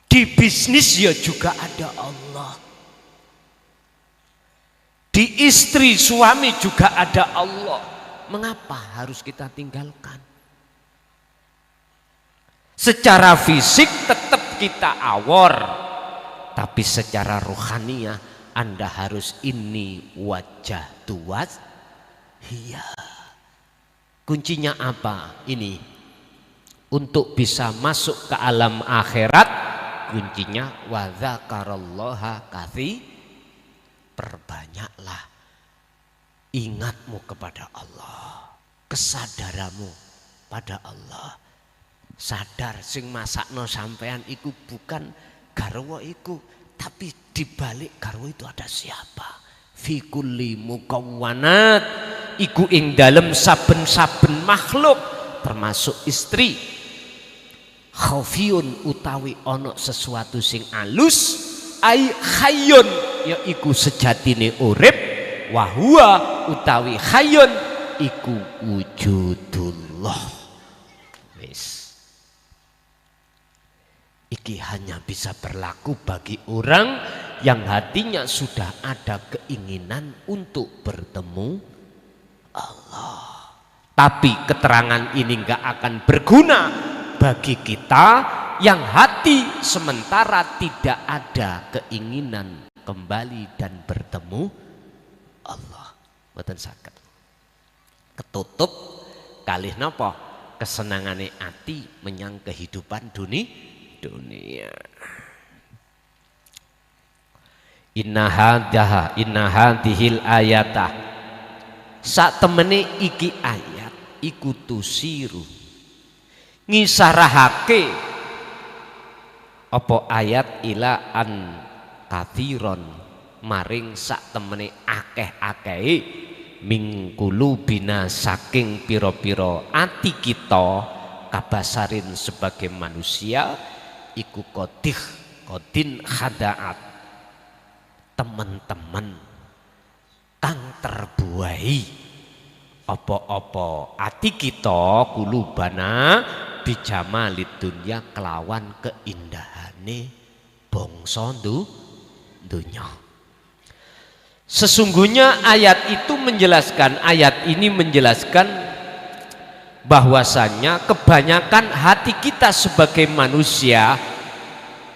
Di bisnis ya juga ada Allah. Di istri suami juga ada Allah. Mengapa harus kita tinggalkan? Secara fisik tetap kita awor, tapi secara rohaniah Anda harus ini wajah tuas. Iya. Kuncinya apa? Ini untuk bisa masuk ke alam akhirat, kuncinya wa dzakarallaha katsir. Perbanyaklah ingatmu kepada Allah, kesadaranmu pada Allah. Sadar sing masakno sampean iku bukan garwa iku, tapi dibalik garwa itu ada siapa? Fi kulli mukawwanat, iku ing dalem saben-saben makhluk termasuk istri. Khafiyun utawi ono sesuatu sing alus, ai hayyun ya iku sejatine urip, wa huwa utawi hayyun iku wujudullah. Wis. Iki hanya bisa berlaku bagi orang yang hatinya sudah ada keinginan untuk bertemu Allah. Tapi keterangan ini enggak akan berguna bagi kita yang hati sementara tidak ada keinginan kembali dan bertemu Allah. Mboten saged. Ketutup kalih napa? Kesenangane ati menyang kehidupan dunia. Inna hadhil ayatah, sak temene iki ayat iku tusiru ngisarahake apa ayat ila an kathiron maring sak temene akeh-akehe mingkulu bina saking piro-piro ati kita kabasarin sebagai manusia iku kodin khadaat, teman-teman kang terbuai apa-apa ati kita kulubana bijamalid dunya kelawan keindahane bangsa dunya. Sesungguhnya ayat ini menjelaskan bahwasanya kebanyakan hati kita sebagai manusia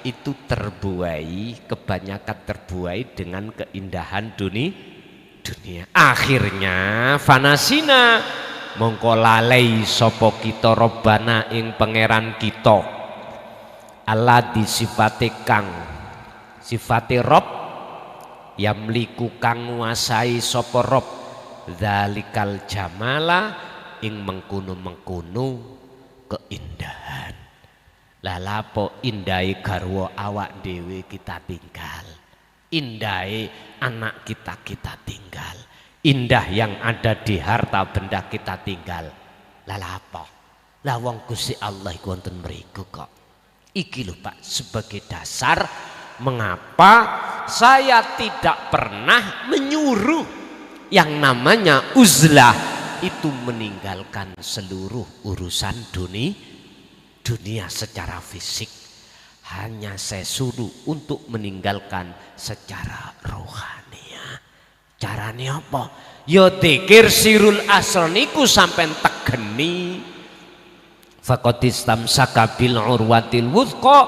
itu kebanyakan terbuai dengan keindahan dunia. Akhirnya fanasina mongko lalai sapa kita robbana ing pangeran kita, Allah disifate kang sifate rob yamliku kang nguasai sapa rob zalikal jamala ing mengkono-mengkono keindahan. Lah lapo indahe garwa awak dhewe kita tinggal, indahe anak kita tinggal, indah yang ada di harta benda kita tinggal. Lah lapo? Lah wong Gusti Allah iku wonten mriku kok. Iki lho Pak sebagai dasar mengapa saya tidak pernah menyuruh yang namanya uzlah itu meninggalkan seluruh urusan dunia secara fisik. Hanya saya suruh untuk meninggalkan secara rohani. Caranya apa? Ya dzikir sirul asr niku sampean tegeni. Faqatistam sakabil urwatil wuthqa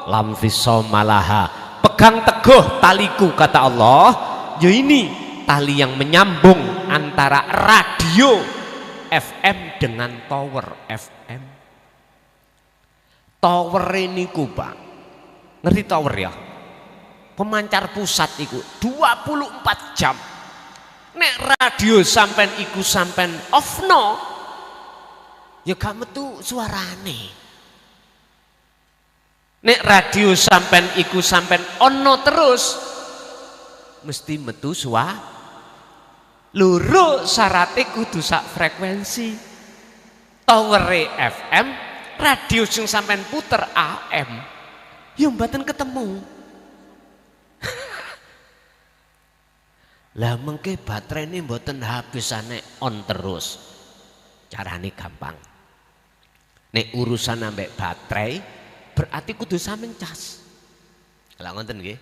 lam fisomalaha. Pegang teguh taliku kata Allah. Ya ini tali yang menyambung antara radio FM dengan tower FM. Tower ini Pak, ngerti tower ya? Pemancar pusat itu 24 jam. Nek radio sampean iku sampean offno, ya gak metu suarane. Nek radio sampean iku sampean ono terus, mesti metu suara. Loro syaratnya kudu sak frekuensi. Towere FM, radio sing sampean puter AM, ya mboten ketemu. Lah mengke baterai ini mboten habisane on terus. Carane gampang. Nek urusan ambek baterai berarti kudu sampean cas. Lah ngoten nggih.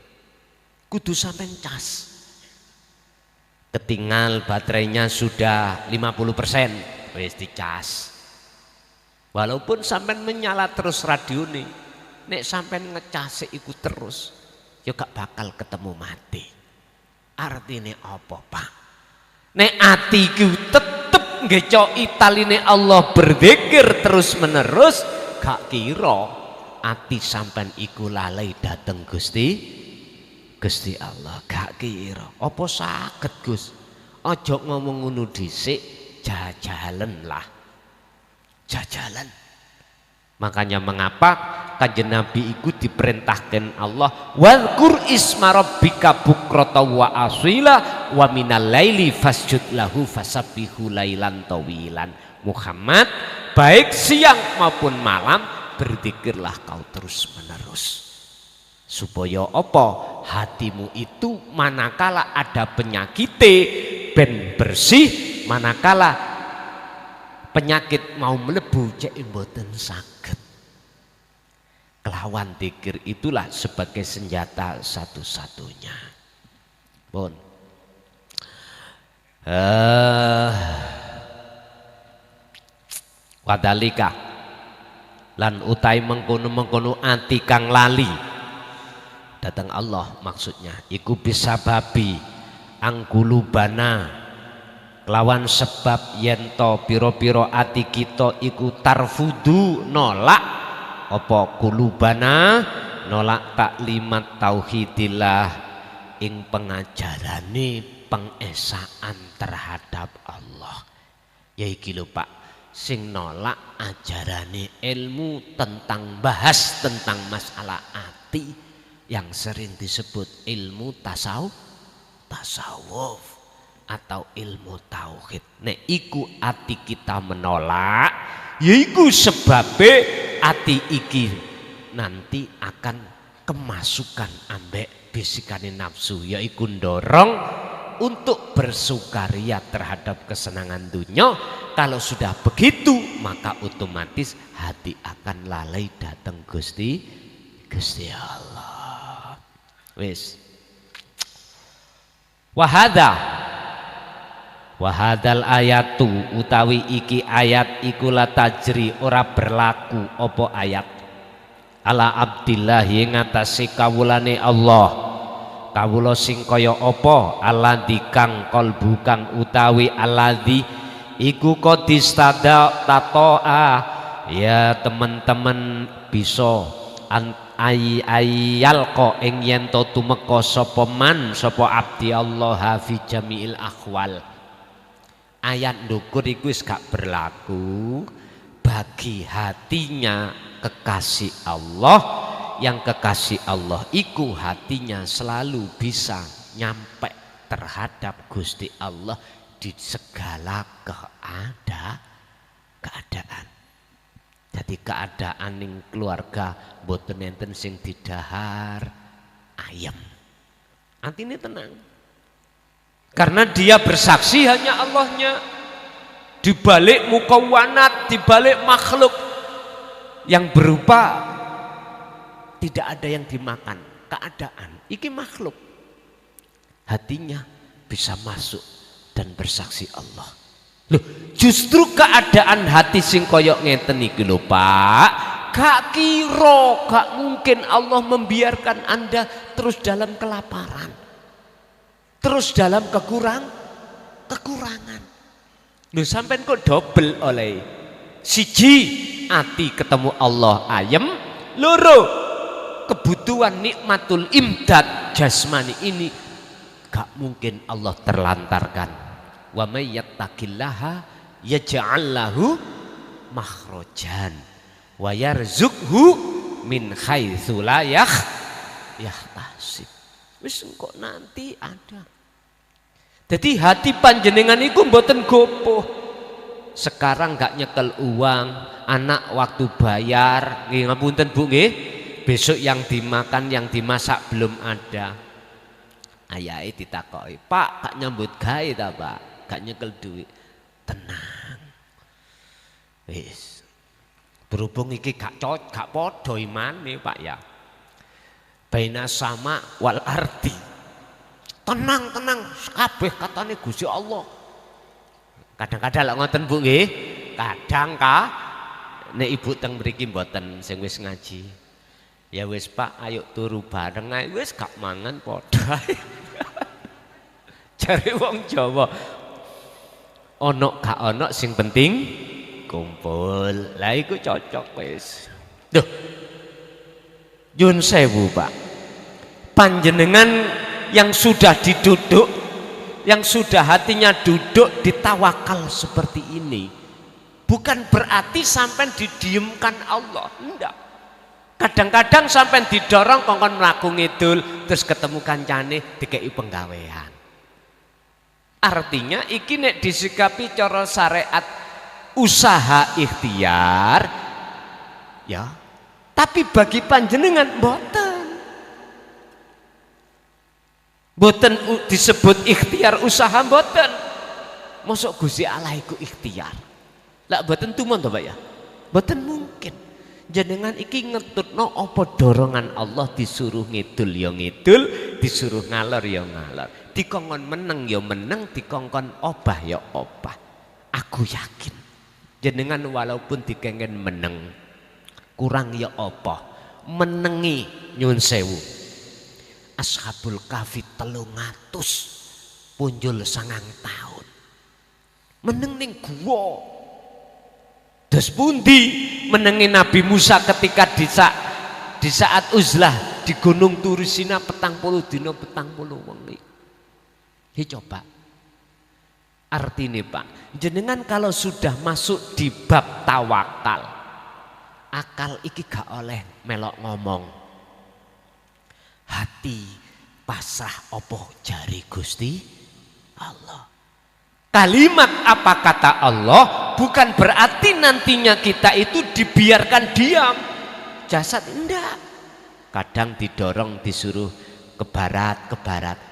Kudu sampean cas. Ketinggal baterainya sudah 50%, wis dicas. Walaupun sampean menyala terus radio nih, nek sampean ngecas iku terus, ya gak bakal ketemu mati. Artinya apa Pak? Nek ati ku tetep ngecoki taline Allah berzikir terus menerus, gak kira ati sampean iku lalai dateng Gusti Allah, gak kira. Apa saged Gus? Ojo ngomong ngono dhisik, jajalan lah. Jajalan. Makanya mengapa Kanjeng Nabi iku diperintahkan Allah, "Wadhkur isma rabbika bukrata wa asila wa minal laili fasjud lahu fasabbihu lailan tawilan." Muhammad, baik siang maupun malam berzikirlah kau terus menerus. Supaya apa? Hatimu itu manakala ada penyakit ben bersih, manakala penyakit mau melebu cek mboten saged. Kelawan zikir itulah sebagai senjata satu-satunya. Pun wadalika lan utai mengkono-mengkono ati kang lali datang Allah, maksudnya iku bisa babi angkulubana lawan sebab yento piro-piro ati kita iku tarfudu nolak apa kulubana nolak taklimat tauhidillah ing pengajarane pengesaan terhadap Allah. Ya iki lho Pak, sing nolak ajarane ilmu tentang bahas tentang masalah ati yang sering disebut ilmu tasawuf atau ilmu tauhid. Nek iku ati kita menolak, yaiku sebabnya ati iki nanti akan kemasukan ambek bisikane nafsu, yaiku dorong untuk bersukaria terhadap kesenangan dunia. Kalau sudah begitu maka otomatis hati akan lalai datang Gusti Allah. Wis wahadal ayatu utawi iki ayat iku la tajri ora berlaku apa ayat ala abdillah ing ngatasi kawulane Allah, kawula sing kaya apa alladzi kang kalbu kang utawi alladzi iku qadistada tatoa. Ya teman-teman bisa ayal ko ing yen to tumeka sapa man sapa abdi Allah fi jamiil akhwal. Ayat ndukur iku wis gak berlaku bagi hatinya kekasih Allah, yang kekasih Allah iku hatinya selalu bisa nyampe terhadap Gusti Allah di segala keadaan. Jadi keadaan ning keluarga boten enten sing didahar ayam, atine tenang karena dia bersaksi hanya Allahnya. Di balik mukawanat, di balik makhluk yang berupa tidak ada yang dimakan, keadaan iki makhluk, hatinya bisa masuk dan bersaksi Allah. Loh, justru keadaan hati sing koyok ngeten iki lho Pak, gak kira, gak mungkin Allah membiarkan Anda terus dalam kelaparan, terus dalam kekurangan. Lho sampean kok dobel oleh siji ati ketemu Allah ayem, loro kebutuhan nikmatul imdad jasmani ini gak mungkin Allah terlantarkan. Wa may yattaqillaha yaj'al lahu makhrajan wa yarzuqhu min haitsu la yahtasib. Wis engko nanti ada. Jadi hati panjenengan iku mboten gopoh. Sekarang gak nyekel uang, anak waktu bayar, nggih ngapunten Bu nggih. Besok yang dimakan, yang dimasak belum ada. Ayahe ditakoki, "Pak, gak nyambut gawe ta, Pak? Gak nyekel duit." Tenang. Wis. Berhubung iki gak padha imane, Pak ya. Baina sama wal ardi. Tenang, kabeh katane Gusti Allah. Kadang-kadang lek ngoten Bu nggih. Kadang nek ibu teng mriki mboten sing wis ngaji. Ya wis Pak, ayo turu bareng ae wis gak mangan padha. Jare wong Jawa. Ono gak ono sing penting kumpul. Lah iku cocok wis. Duh. Nyun sewu Pak. Panjenengan yang sudah diduduk, yang sudah hatinya duduk di tawakal seperti ini, bukan berarti sampai didiamkan Allah, enggak. Kadang-kadang sampai didorong kongkon mlaku ngidul terus ketemu kancane dikei penggawean. Artinya iki nek disikapi cara syariat usaha ikhtiar ya, tapi bagi panjenengan mboten. Mboten disebut ikhtiar usaha mboten. Mosok Gusti Allah iku ikhtiar. Lah mboten tumon to Pak ya? Mboten mungkin. Jenengan iki ngetutno apa dorongan Allah disuruh ngidul ya ngidul, disuruh ngalor ya ngalor. Dikongkon meneng ya meneng, dikongkon obah ya obah. Aku yakin jenengan walaupun dikengken meneng kurang ya apa? Menengi nyun sewu. Ashabul Kahfi 300 punjul 9 tahun meneng ning guwa. Dos pundi menengi Nabi Musa ketika di saat uzlah di Gunung Turisina 40 dina 40 wengi. Coba artine Pak, jenengan kalau sudah masuk di bab tawakal, akal iki gak oleh melok ngomong. Hati pasrah opo jari Gusti Allah. Kalimat apa kata Allah bukan berarti nantinya kita itu dibiarkan diam. Jasad enggak. Kadang didorong disuruh ke barat.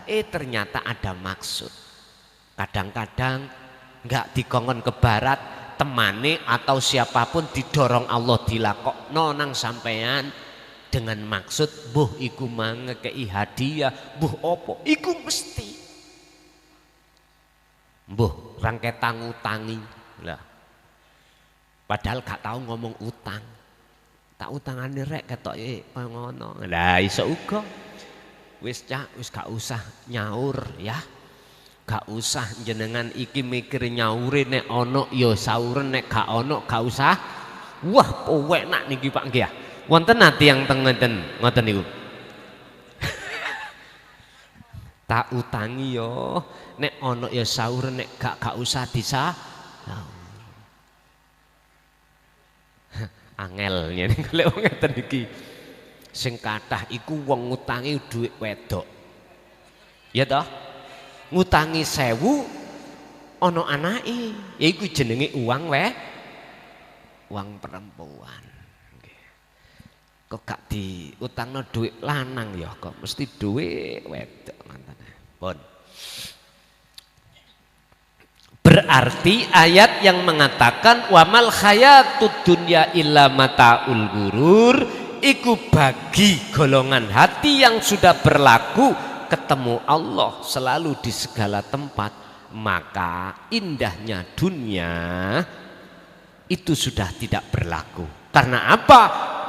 Ternyata ada maksud. Kadang-kadang enggak dikongkon ke barat, temane atau siapapun didorong Allah dilakokno nang sampean dengan maksud buh iku mangekei hadiah, buh opo iku mesti buh rangketang utangi lah. Padahal gak tahu ngomong utang, tak utangane rek ketoke kaya ngono. Lah iso uga. Wis Cak, wis gak usah nyaur ya. Gak usah jenengan iki mikir nyaure, nek ono ya sauren, nek gak ono gak usah. Wah, powek nak niki Pak nggih ya. Wonten ati yang ngoten niku. Tak utangi yo, nek ono ya sahur, nek gak usah disah. Angel ngene golek wong ngeten iki. Sing kathah iku wong ngutangi dhuwit wedok. Ya toh? Ngutangi 1000 ono anake, ya iku jenenge uang perempuan. Kok gak diutangno duit lanang ya, kok mesti duit wedok ngoten. Pun. Berarti ayat yang mengatakan wamal hayatud dunya illa mataul gurur iku bagi golongan hati yang sudah berlaku ketemu Allah selalu di segala tempat, maka indahnya dunia itu sudah tidak berlaku. Karena apa?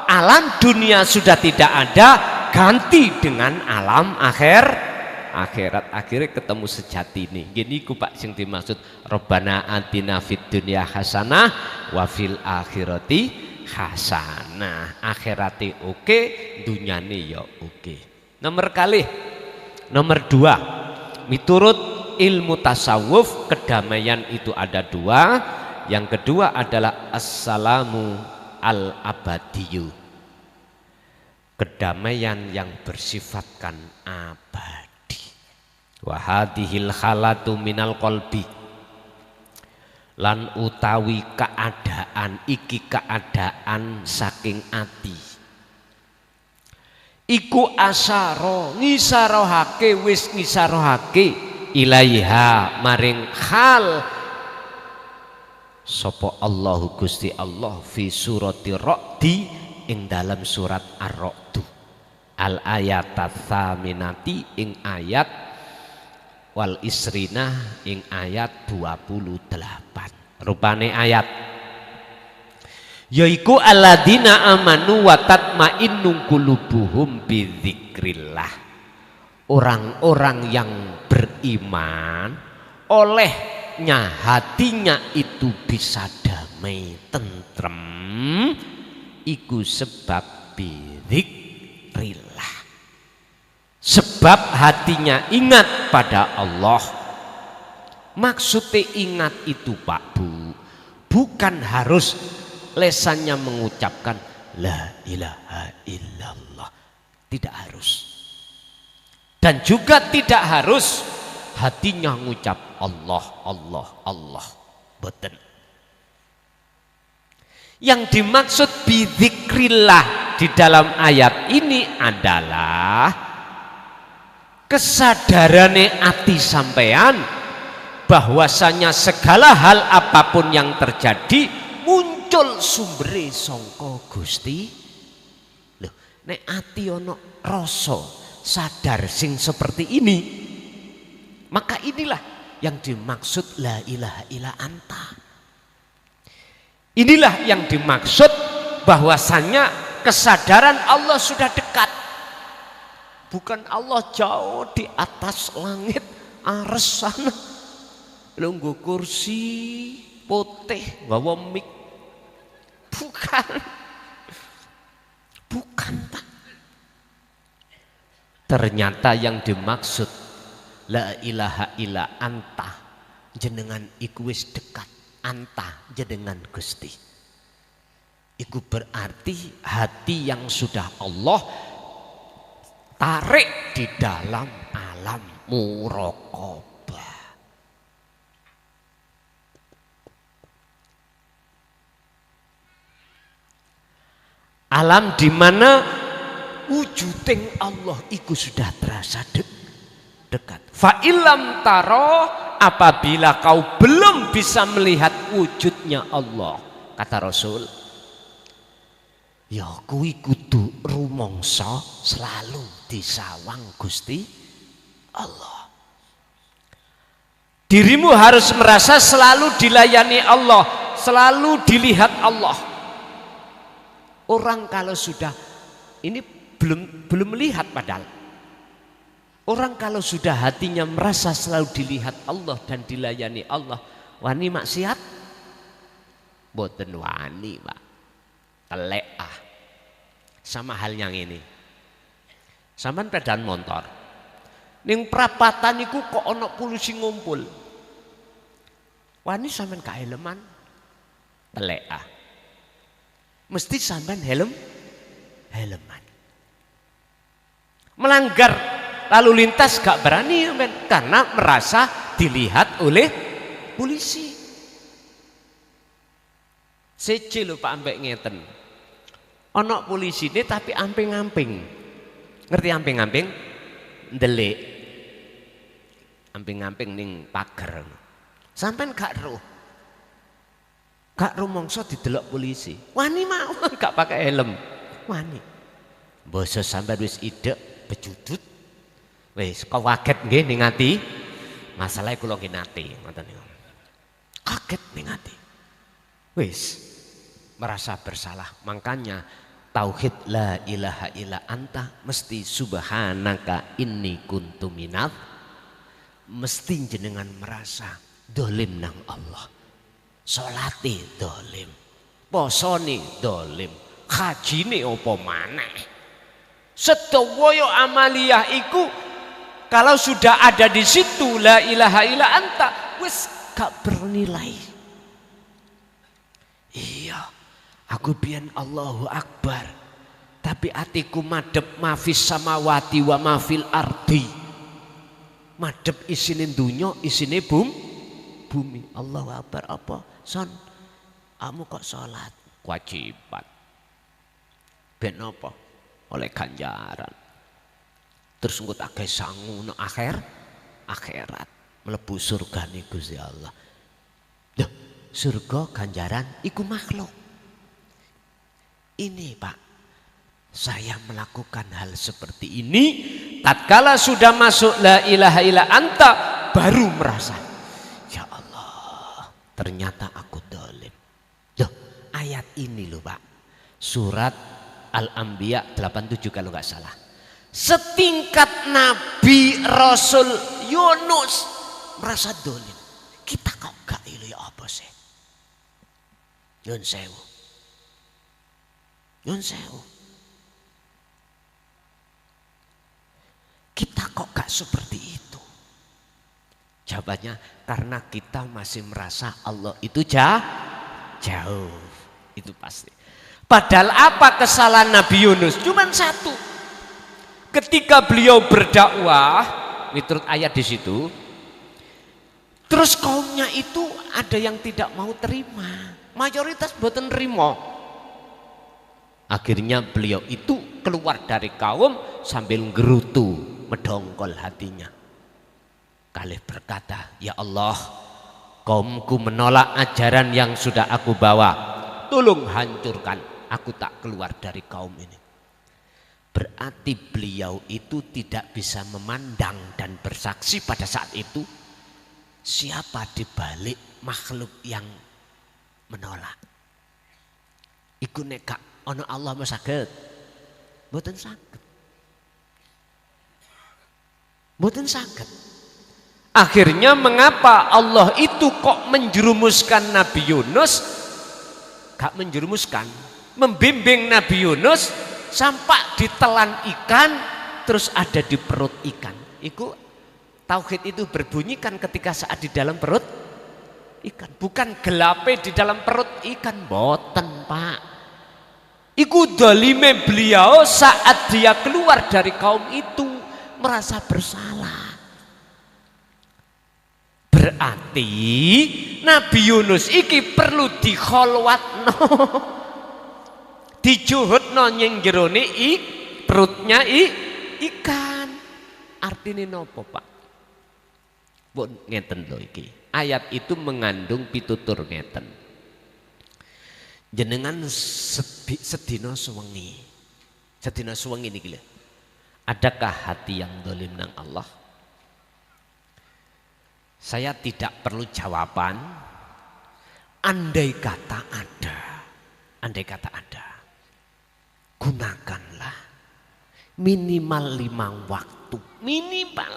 Alam dunia sudah tidak ada, ganti dengan alam akhirat akhirnya ketemu sejati nih. Gini ku Pak sing dimaksud Rabbana atina fid dunya hasanah wa fil akhirati hasanah. Akhirati oke, dunyane ya oke. Nomor 2, miturut ilmu tasawuf kedamaian itu ada 2. Yang kedua adalah assalamu al-abadiyu, kedamaian yang bersifatkan abadi. Wa hadhil khalatu minal qalbi, lan utawi keadaan iki keadaan saking ati. Iku asaro ngisarohake wis ngisarohake ilaiha maring hal sapa Allahu Gusti Allah fi surati Ra'di ing dalam surat Ar-Ra'd al ayat tsaminati ing ayat wal isrina ing ayat 28. Rupane ayat yaiku alladzina amanu wa tatmainnu qulubuhum bidzikrillah, orang-orang yang beriman olehnya hatinya itu bisa damai tentrem iku sebab bidzikrillah, sebab hatinya ingat pada Allah. Maksudnya ingat itu Pak Bu, bukan harus lesannya mengucapkan la ilaha illallah, tidak harus. Dan juga tidak harus hatinya mengucap Allah, Allah, Allah. Boten. Yang dimaksud bidzikrillah di dalam ayat ini adalah kesadarannya ati sampean bahwasanya segala hal apapun yang terjadi muncul sumbere sangka Gusti. Loh, nek ati ono rasa sadar sing seperti ini, maka inilah yang dimaksud la ilaha illa anta. Inilah yang dimaksud bahwasannya kesadaran Allah sudah dekat, bukan Allah jauh di atas langit ares sana lungguh kursi putih nggawa mik, bukan Pak. Ternyata yang dimaksud la ilaha illa anta, jenengan iku wis dekat, anta jenengan Gusti. Iku berarti hati yang sudah Allah tarik di dalam alam muraqabah. Alam di mana wujuding Allah iku sudah terasa dekat. Fa illam taro, apabila kau belum bisa melihat wujudnya Allah, kata Rasul, ya kuwi kudu rumangsa selalu disawang Gusti Allah. Dirimu harus merasa selalu dilayani Allah, selalu dilihat Allah. Orang kalau sudah ini belum melihat, padahal orang kalau sudah hatinya merasa selalu dilihat Allah dan dilayani Allah, wani maksiat? Boten wani, Pak. Telek ah. Sama hal yang ini. Sampeyan pedan motor. Ning prapatan iku kok ana polisi ngumpul. Wani sampeyan kaeleman? Telek ah. Mesti sampean helman. Melanggar lalu lintas gak berani karena merasa dilihat oleh polisi. Siji lho Pak ambek ngeten. Ana polisine tapi amping-amping. Ngerti amping-amping? Ndelik. Amping-amping ning pager. Sampean gak roh. Gak rumangsa didelok polisi. Wani mawon gak pakai helm. Wani. Basa sampean wis idek bejudut. Wis kaget nggih ning ati. Masalahe kula nggih nate, ngoten niku. Kaget ning ati. Wis merasa bersalah. Makanya tauhid la ilaha illa anta, mesti subhanaka inni kuntu minadz, mesti jenengan merasa dolim nang Allah. Salate dolim, posone dolim, hajine apa maneh. Sedaya amaliyah iku kalau sudah ada di situ la ilaha illa anta, wis gak bernilai. Iya, aku biyen Allahu Akbar, tapi atiku madhep mafis samawati wa mafil ardi. Madhep isine dunya, isine bumi. Allahu Akbar apa? Son, kamu kok sholat? Kewajiban. Ben apa? Oleh ganjaran. Terus engko tak gawe sangu nang akhirat mlebu surgane Gusti Allah. Loh, surga ganjaran iku makhluk. Ini Pak, saya melakukan hal seperti ini tatkala sudah masuk la ilaha illa anta, baru merasa ya Allah ternyata aku dolim. Loh, ayat ini loh Pak, surat Al-Anbiya 87 kalau nggak salah. Setingkat Nabi Rasul Yunus merasa dolim, kita kok gak ilu ya apa sih? Nyun sewu. Kita kok gak seperti itu? Jawabannya karena kita masih merasa Allah itu jauh. Itu pasti. Padahal apa kesalahan Nabi Yunus? Cuman satu. Ketika beliau berdakwah, menurut ayat di situ, terus kaumnya itu ada yang tidak mau terima. Mayoritas boten terima. Akhirnya beliau itu keluar dari kaum sambil gerutu, medongkol hatinya. Kalih berkata, ya Allah, kaumku menolak ajaran yang sudah aku bawa. Tolong hancurkan, aku tak keluar dari kaum ini. Berarti beliau itu tidak bisa memandang dan bersaksi pada saat itu siapa di balik makhluk yang menolak. Iku nek gak ana Allah mah saged. Mboten saged. Mboten saged. Akhirnya mengapa Allah itu kok menjerumuskan Nabi Yunus? Gak menjerumuskan, membimbing Nabi Yunus sampai ditelan ikan terus ada di perut ikan. Iku tauhid itu berbunyikan ketika saat di dalam perut ikan, bukan gelape di dalam perut ikan, boten Pak. Iku dolime beliau saat dia keluar dari kaum itu merasa bersalah. Berarti Nabi Yunus iki perlu dikholwatno, dijuhutno ning jerone perutnya ikan. Artine nopo Pak? Pun ngeten lho iki. Ayat itu mengandung pitutur ngeten. Jenengan sedina suwengi. Sedina suwengi niki lho. Adakah hati yang dolim nang Allah? Saya tidak perlu jawaban. Andai kata ada, gunakanlah minimal 5 waktu, minimal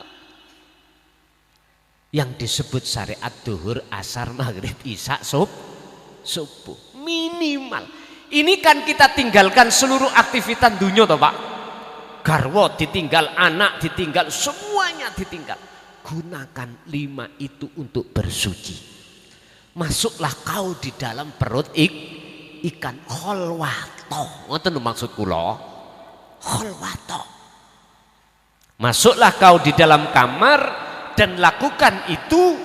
yang disebut syariat duhur, asar, maghrib, isya, subuh, minimal. Ini kan kita tinggalkan seluruh aktivitas dunia toh Pak. Garwo ditinggal, anak ditinggal, semuanya ditinggal. Gunakan 5 itu untuk bersuci. Masuklah kau di dalam perut ikan kholwato. Ngoten maksud kula. Kholwato. Masuklah kau di dalam kamar dan lakukan itu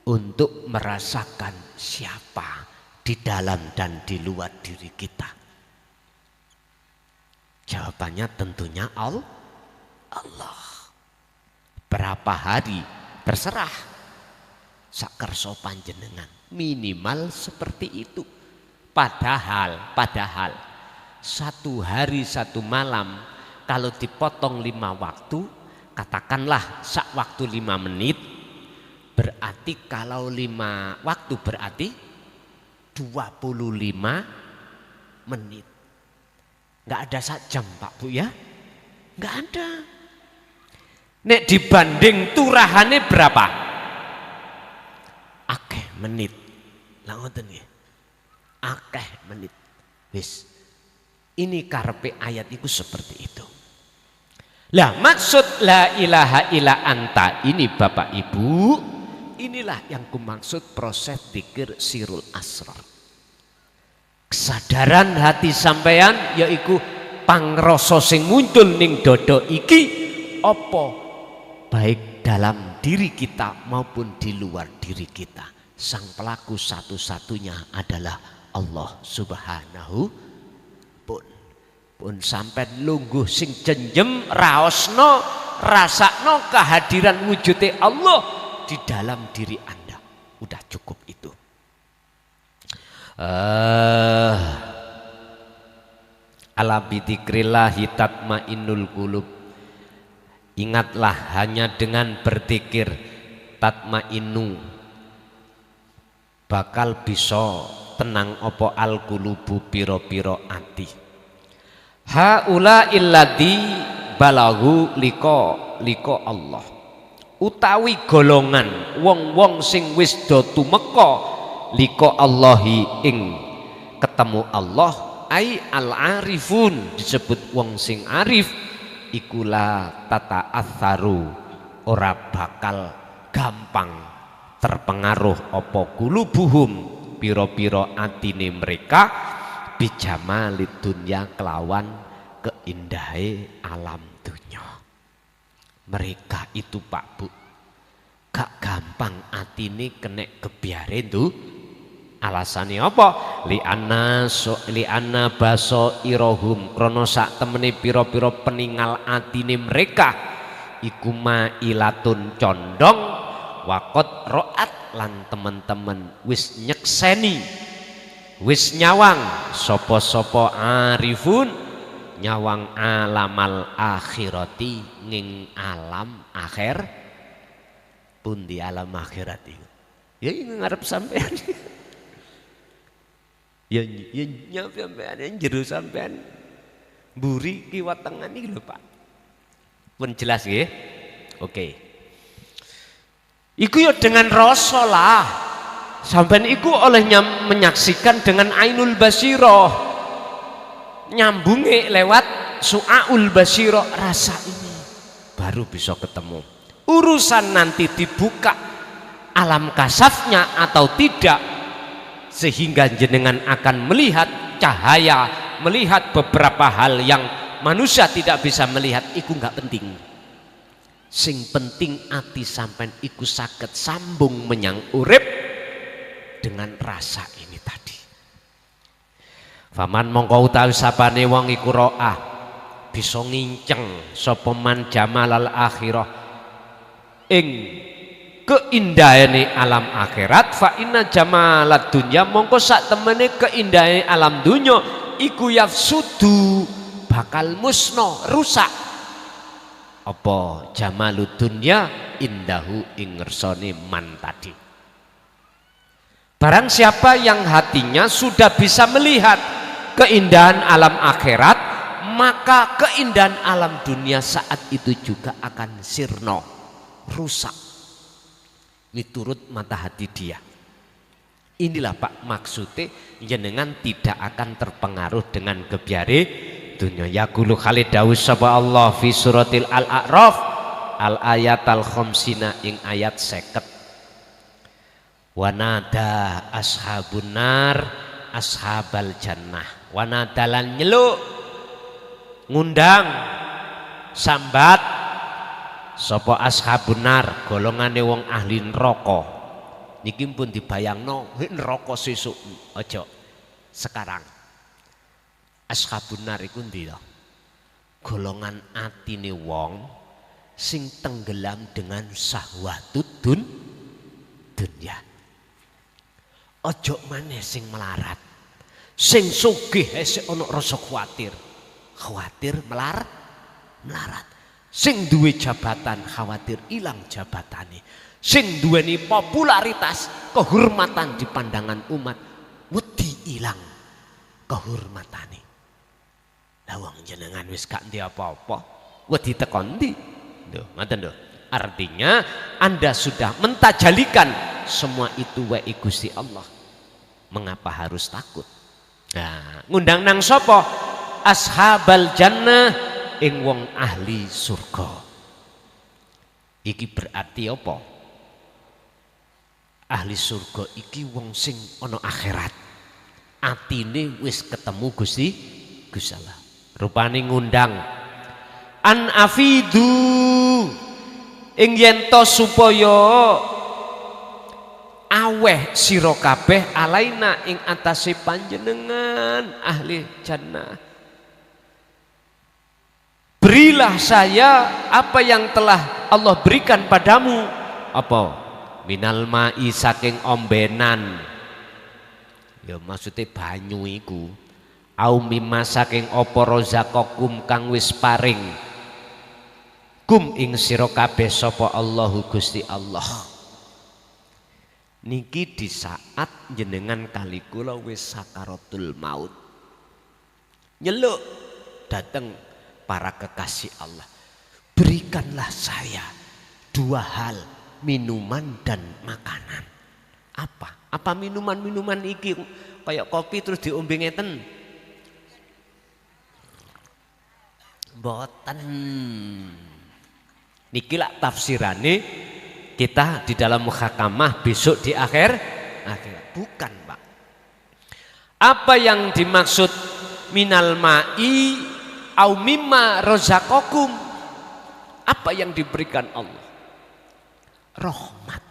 untuk merasakan siapa di dalam dan di luar diri kita. Jawabannya tentunya Allah. Berapa hari terserah, sakerso panjenengan, minimal seperti itu. Padahal 1 hari 1 malam kalau dipotong 5 waktu, katakanlah sak waktu 5 menit, berarti kalau 5 waktu berarti 25 menit. Nggak ada sak jam Pak Bu ya, nggak ada. Nek dibanding turahane berapa? Akeh menit. Lah ngoten nggih. Akeh menit. Wis. Ini karepe ayat itu seperti itu. Lah maksud la ilaha illa anta ini Bapak Ibu, inilah yang kumaksud proses dzikir sirul asrar. Kesadaran hati sampean yaiku pangrasa sing muncul ning dodo iki apa baik dalam diri kita maupun di luar diri kita. Sang pelaku satu-satunya adalah Allah Subhanahu pun sampai lungguh sing jenjem raosno rasakno kehadiran wujudnya Allah di dalam diri Anda. Udah cukup itu. Ala bidzikrillahi tatmainnul qulub. Ingatlah hanya dengan berzikir tatmainnu bakal bisa tenang opo al qulubu piro-piro ati. Haula illadzi balagu liko Allah. Utawi golongan wong-wong sing wis do tumeka liko Allahi ing ketemu Allah ai al-arifun disebut wong sing arif ikulah tata atharu ora bakal gampang terpengaruh apa kulubuhum piro-piro atine mereka bijamalid dunya kelawan keindahe alam dunya. Mereka itu Pak Bu gak gampang atine kenek kebiare tuh. Alasannya apa? Li'anna baso irohum krono sak temene piro-piro peninggal atine mereka iku ilatun condong wakot roat lan temen-temen wis nyekseni wis nyawang sopo-sopo arifun nyawang alamal akhirati nging alam akhir pun di alam akhirat itu ya ngarep sampean ya nyap sampean yang jero sampean mburi kiwa tengan iki lho Pak. Pun jelas nggih? Oke. Iku ya dengan rasa lah. Sampean iku olehnya menyaksikan dengan ainul basirah. Nyambungi lewat su'aul basirah rasa ini baru bisa ketemu. Urusan nanti dibuka alam kasafnya atau tidak sehingga jenengan akan melihat cahaya, melihat beberapa hal yang manusia tidak bisa melihat, iku nggak penting. Sing penting ati sampean iku saged sambung menyang urip dengan rasa ini tadi. Faman mongko utawi sapane wong iku ro'ah bisa nginceng sapa man jamalal akhirah ing keindahane alam akhirat fa inna jamalat dunya mongko sak temene keindahane alam dunya iku yafsudu bakal musno rusak apa jamalud dunya indahu ing ngersane man tadi. Barang siapa yang hatinya sudah bisa melihat keindahan alam akhirat maka keindahan alam dunia saat itu juga akan sirna rusak. Ini turut mata hati dia. Inilah Pak maksudnya jenengan tidak akan terpengaruh dengan kebiare dunia. Yaqulu Khalid Dawus sapa Allah fi suratil Al-A'raf al ayat al khamsina ing ayat 50. Wanada ashabun nar ashabal jannah. Wanadalan nyeluk ngundang sambat sapa ashabun nar golongane wong ahli neraka. Niki pun dibayangno neraka sesuk aja sekarang. Ashabun nar iku ndi to? Golongan atine wong sing tenggelam dengan syahwatud dunya. Ojo maneh sing melarat. Sing sugih esuk ana rasa khawatir melarat. Sing duwe jabatan khawatir ilang jabatane. Sing duweni popularitas, kehormatan di pandangan umat wedi ilang kehormatane. Lah wong jenengan wis gak ndi apa-apa, wedi tekon ndi? Lho, ngoten lho. Artinya Anda sudah mentajalikan semua itu wae Gusti Allah. Mengapa harus takut? Nah, ngundang nang sapa? Ashabal jannah, ing wong ahli surga. Iki berarti apa? Ahli surga iki wong sing ana akhirat. Atine wis ketemu Gusti Allah. Rupane ngundang an afidu ing yen to supaya aweh sira kabeh alaina ing atase panjenengan ahli jannah. Berilah saya apa yang telah Allah berikan padamu. Apa? Minal ma'i saking ombenan. Ya maksudnya banyu iku. Au mimma saking apa rozaqakum kang wis paring. Kum ing sira kabeh sapa Allahu Gusti Allah. Niki di saat jenengan kali kula wis sakaratul maut. Nyeluk datang para kekasih Allah. Berikanlah saya dua hal, minuman dan makanan. Apa minuman-minuman iki kayak kopi terus diombe ngeten? Mboten. Niki lak tafsirane kita di dalam muhakamah besok di akhir. Bukan, Pak. Apa yang dimaksud minal ma'i au mimma rozaqakum? Apa yang diberikan Allah? Rahmat.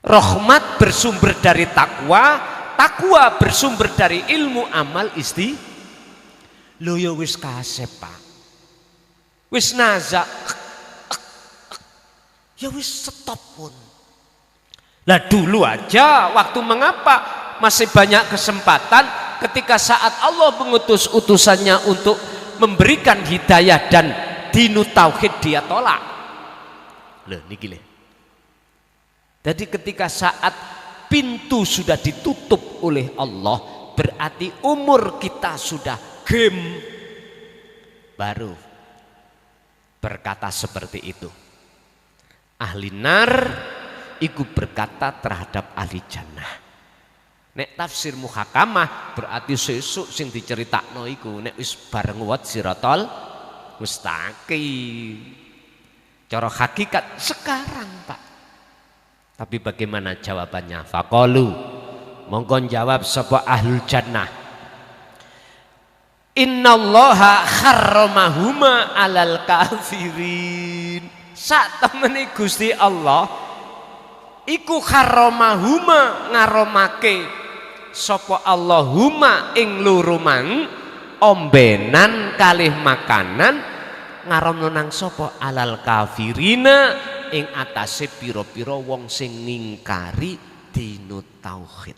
Rahmat bersumber dari takwa, takwa bersumber dari ilmu amal Lho ya wis kasep, Pak. Wis nazak. Ya wis stop pun. Lah dulu aja waktu mengapa masih banyak kesempatan ketika saat Allah mengutus utusannya untuk memberikan hidayah dan dinu tauhid dia tolak. Loh niki lho. Jadi ketika saat pintu sudah ditutup oleh Allah, berarti umur kita sudah game. Baru berkata seperti itu. Ahli nar iku berkata terhadap ahli jannah. Nek tafsir muhakamah berarti sesuk sing diceritakno iku nek wis bareng wat siratal mustaqim. Cara hakikat sekarang, Pak. Tapi bagaimana jawabannya? Faqalu, mongkon jawab sapa ahlul jannah. Innallaha kharramahuma alal kafirin. Sak temene Gusti Allah iku kharramahuma ngaromake sapa Allahumma ing loro mang ombenan kalih makanan ngarono nang sapa alal kafirina ing atase pira-pira wong sing ngingkari dinu tauhid.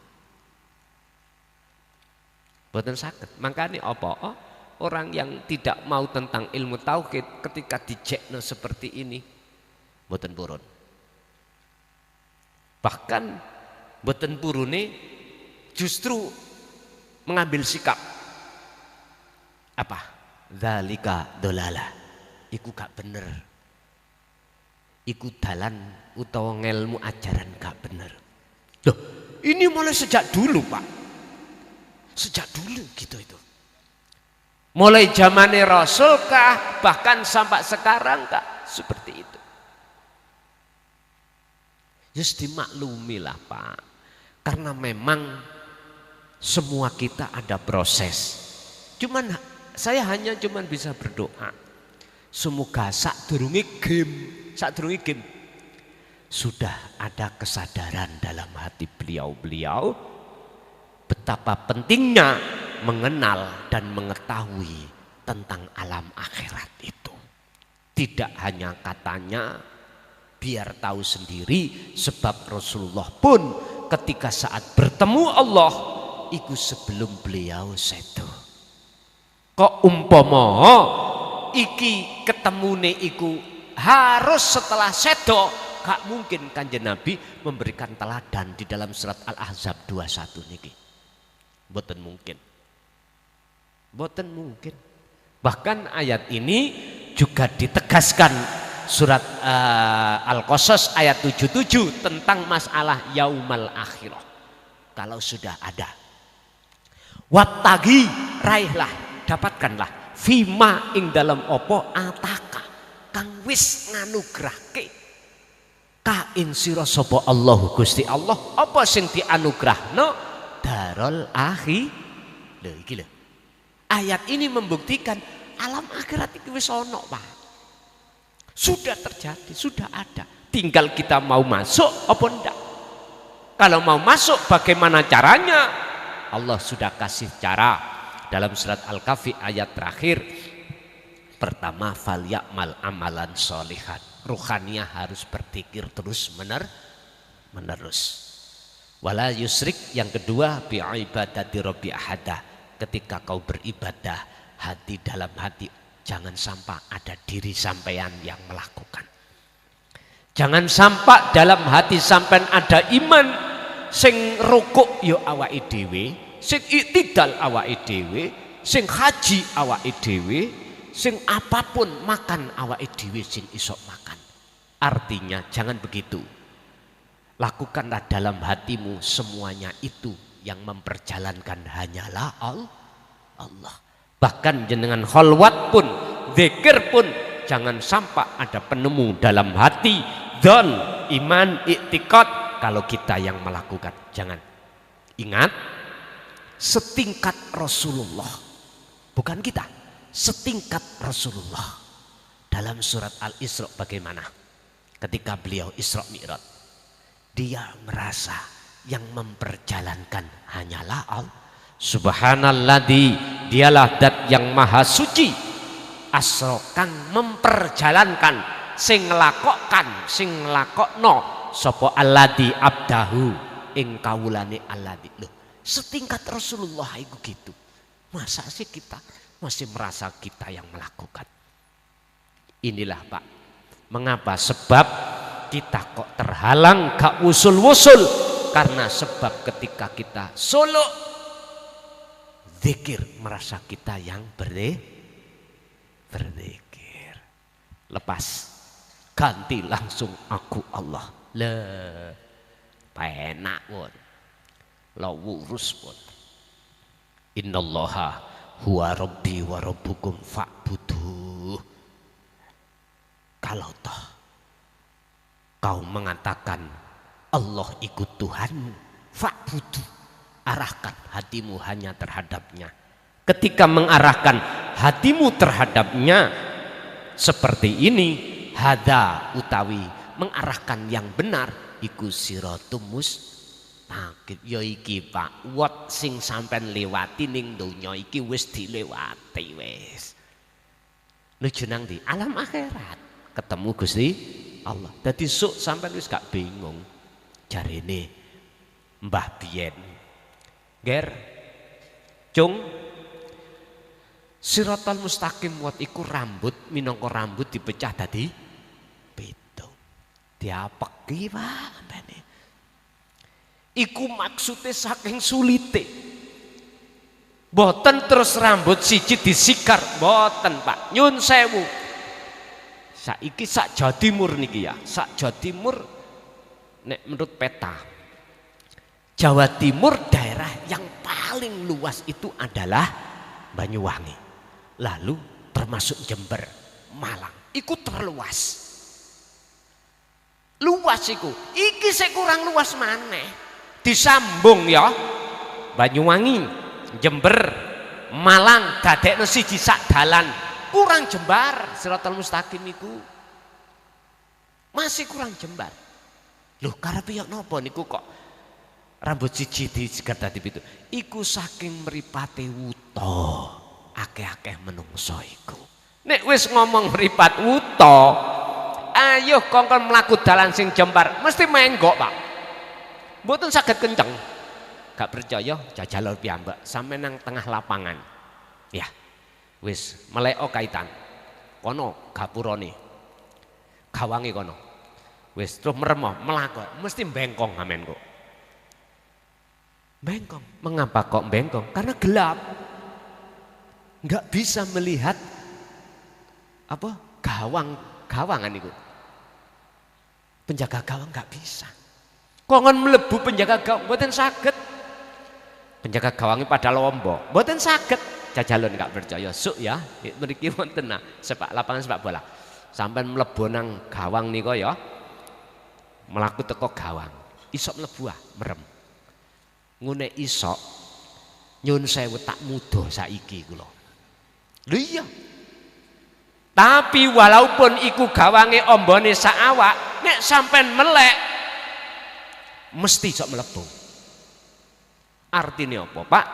Boten saged. Makane apa? Orang yang tidak mau tentang ilmu tauhid ketika dijekno seperti ini boten purun. Bahkan boten purune justru mengambil sikap apa? Dzalika dolalah. Iku gak bener. Iku dalan utawa ngelmu ajaran gak bener. Loh, ini mulai sejak dulu, Pak. Sejak dulu gitu itu. Mulai zamane Rasul kah, bahkan sampai sekarang kah, seperti itu. Just dimaklumilah, Pak. Karena memang semua kita ada proses. Saya hanya bisa berdoa. Semoga sadurunge game sudah ada kesadaran dalam hati beliau-beliau betapa pentingnya mengenal dan mengetahui tentang alam akhirat itu. Tidak hanya katanya, biar tahu sendiri, sebab Rasulullah pun ketika saat bertemu Allah iku sebelum beliau sedo. Kok umpama iki ketemune iku harus setelah sedo, gak mungkin Kanjeng Nabi memberikan teladan di dalam surat Al-Ahzab 21 niki. Mboten mungkin. Mboten mungkin. Bahkan ayat ini juga ditegaskan surat Al-Qasas ayat 77 tentang masalah yaumal akhirah. Kalau sudah ada, wattagi, raihlah, dapatkanlah, fima ing dalam opo ataka kang wis nganugrahke ka ing sira sapa Allah Gusti Allah, apa sing dianugrahno darul akhir. Lho iki lho. Ayat ini membuktikan alam akhirat itu wis ono, Pak. Sudah terjadi, sudah ada. Tinggal kita mau masuk apa enggak. Kalau mau masuk bagaimana caranya? Allah sudah kasih cara dalam surat Al-Kahfi ayat terakhir. Pertama, falyamal amalan sholihan. Ruhaniyah harus berpikir terus menerus. Wala yusrik, yang kedua, bi'ibadati rabbi ahada. Ketika kau beribadah, hati dalam hati jangan sampai ada diri sampean yang melakukan. Jangan sampai dalam hati sampean ada iman sing rukuk yo awake dhewe, sing iktidal awake dhewe, sing haji awake dhewe, sing apapun makan awake dhewe sing iso makan. Artinya jangan begitu. Lakukanlah dalam hatimu semuanya itu yang memperjalankan hanyalah Allah. Bahkan jenengan kholwat pun, zikir pun, jangan sampai ada penemu dalam hati dzon, iman, iktikad kalau kita yang melakukan. Jangan. Ingat, setingkat Rasulullah, bukan kita, setingkat Rasulullah. Dalam surat Al-Isra bagaimana? Ketika beliau Isra Mi'raj, dia merasa yang memperjalankan hanyalah Allah. Subhanalladzi, dialah zat yang maha suci, asrokan memperjalankan, sing nglakokkan, sing nglakokno sapa alladzi abdahu ing kawulane alladzi. Loh, setingkat Rasulullah itu gitu. Masa sih kita masih merasa kita yang melakukan? Inilah Pak, mengapa sebab kita kok terhalang gak usul-usul, karena sebab ketika kita solo zikir merasa kita yang berzikir. Lepas ganti langsung aku Allah. Le penak pun, lo wurus pun. Innallaha huwa rabbi wa rabbukum fa'buduh. Kalau toh kau mengatakan Allah ikut Tuhanmu, fa'buduh, arahkan hatimu hanya terhadapnya. Ketika mengarahkan hatimu terhadapnya seperti ini, hada utawi mengarahkan yang benar, iku siratum mustaqim. Ya iki Pak, wat sing sampean lewati ning donya iki wis dilewati wis. Nuju nang ndi? Alam akhirat, ketemu Gusti Allah. Dadi sok sampean wis gak bingung. Jarene Mbah Biyen, Ger, Cung, Siratal mustaqim wat iku rambut, minangka rambut dipecah dadi pitung. Diapeki Pak ambene. Iku maksude saking sulite. Mboten terus rambut siji disikar, mboten Pak. Nyun sewu. Saiki sak Jawa Timur niki ya, sak Jawa Timur nek menurut peta Jawa Timur daerah yang paling luas itu adalah Banyuwangi, lalu termasuk Jember, Malang, iku terluas. Luas iku, iki sik kurang luas maneh. Disambung ya, Banyuwangi, Jember, Malang dadekno siji sak dalan, kurang jembar. Siratal mustaqim iku masih kurang jembar. Loh, karepe yo napa niku kok rambut siji disikat dadi pitu? Iku saking mripate wuta akeh-akeh menungso iku. Nek wis ngomong mripat wuta, ayo kongkon mlaku dalan sing jembar, mesti menggok Pak. Mboten saged kenceng. Gak percaya jajal piyambak sampe nang tengah lapangan. Ya. Wis meleko kaitan. Kono gapurane. Gawange kono. Wis terus meremoh mlaku, mesti bengkong amen kok. Bengkong. Mengapa kok bengkong? Karena gelap. Nggak bisa melihat apa gawangan itu. Penjaga gawang nggak bisa. Kongon melebu penjaga gawang, mboten saged. Penjaga gawangnya pada lombok, mboten saged. Jajalun nggak percaya, suk ya. Mriki wonten lapangan sepak bola. Sampai mlebu nang gawang niku ya. Melaku teko gawang. Isok mlebu merem. Ngune isok nyun sewu tak muda saiki kula. Lho iya. Tapi walaupun iku gawange ombone sak awak, nek sampean melek mesti sok mlebu. Artinya apa, Pak?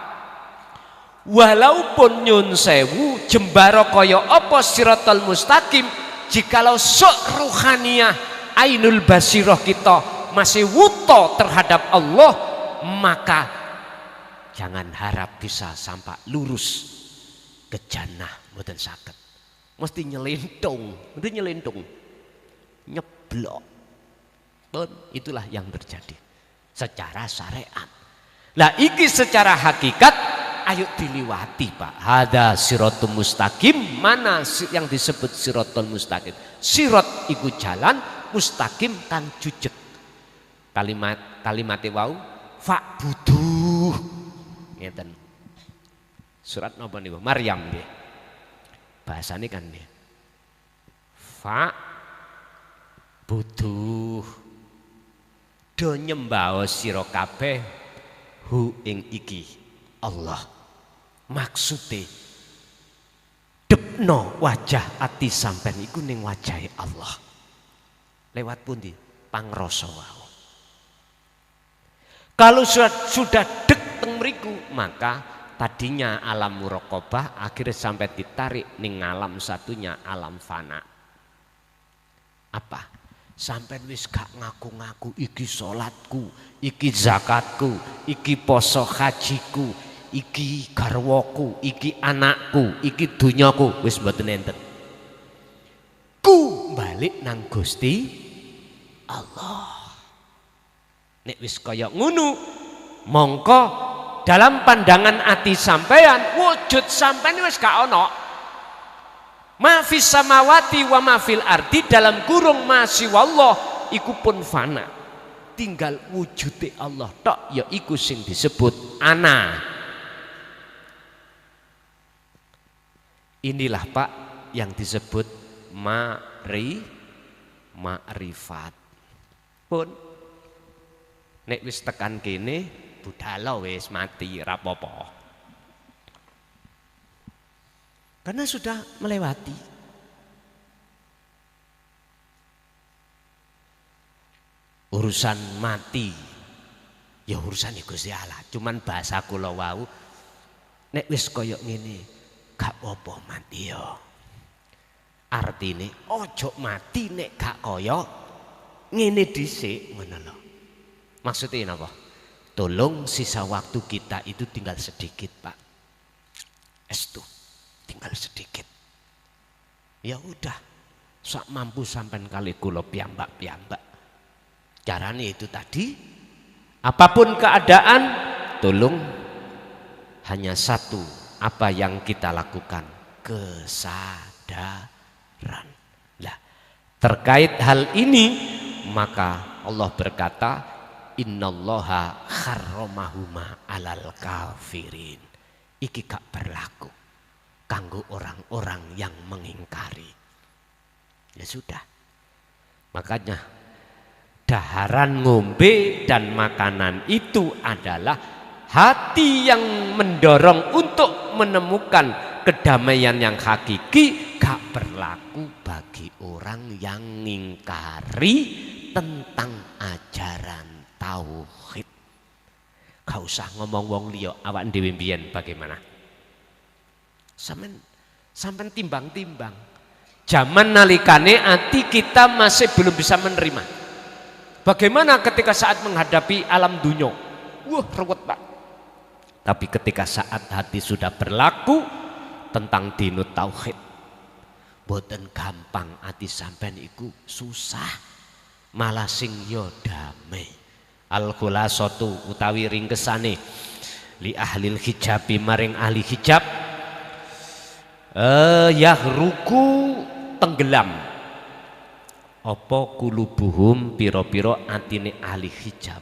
Walaupun nyun sewu jembaro kaya apa siratal mustaqim, jikalau sok ruhaniyah ainul basirah kita masih wuto terhadap Allah, maka jangan harap bisa sampai lurus ke jannah, mboten saged. Mesti nyelentung, nyeblok. Itulah yang terjadi secara syariat. Lah iki secara hakikat ayo diliwati, Pak. Hada siratul mustaqim. Mana yang disebut siratul mustaqim? Sirat iku jalan, mustaqim kang jujeg. Kalimatnya wau fa'buduh. Ngeten. Surat napa niku? Maryam nggih. Bahasane kan nggih. Fa'buduh. Do nyembah sira kabeh hu ing iki Allah. Maksude depno wajah ati sampean iku ning wajahe Allah. Lewat pundi? Pangrasa wau. Kalau sudah dek teng mriku, maka tadinya alam muraqabah akhirnya sampai ditarik ning alam satunya, alam fana. Apa? Sampai wis gak ngaku-ngaku iki salatku, iki zakatku, iki poso hajiku, iki garwaku, iki anakku, iki dunyaku, wis mboten enten. Ku balik nang Gusti Allah. Nek wis kaya ngono, mongko dalam pandangan ati sampean wujud sampean wis gak ana. Ma fis samawati wa ma fil ardi, dalam kurung masih wallah iku pun fana. Tinggal wujude Allah tok, ya iku sing disebut ana. Inilah Pak yang disebut ma'rifat. Pun nek wis tekan kene budhal wis mati rapopo. Karena sudah melewati. Urusan mati ya urusan Gusti Allah. Cuman bahasa kula wau nek wis kaya ngene gak apa mati ya. Artine ojo mati nek gak kaya ngene dhisik, ngono lho. Maksudnya apa? Tolong sisa waktu kita itu tinggal sedikit, Pak. Estu. Tinggal sedikit. Ya udah, sak mampu sampean kali kula piyambak-piyambak. Caranya itu tadi, apapun keadaan, tolong hanya satu apa yang kita lakukan, kesadaran. Lah, terkait hal ini maka Allah berkata, innallaha harramahuma alal kafirin. Iki gak berlaku kanggo orang-orang yang mengingkari. Ya sudah. Makanya daharan ngombe dan makanan itu adalah hati yang mendorong untuk menemukan kedamaian yang hakiki, gak berlaku bagi orang yang ngingkari tentang ajaran tauhid. Gak usah ngomong wong liya, awak dhewe mbiyen bagaimana? Sampai timbang-timbang. Zaman nalikane ati kita masih belum bisa menerima. Bagaimana ketika saat menghadapi alam dunya? Wah, ruwet Pak. Tapi ketika saat hati sudah berlaku tentang dinut tauhid, boten gampang ati sampean iku susah, malah sing yo damai. Al-khulasatu utawi ringkesane li ahlil hijabi maring ahli hijab yahruku tenggelam apa kulubuhum piro-piro atine ahli hijab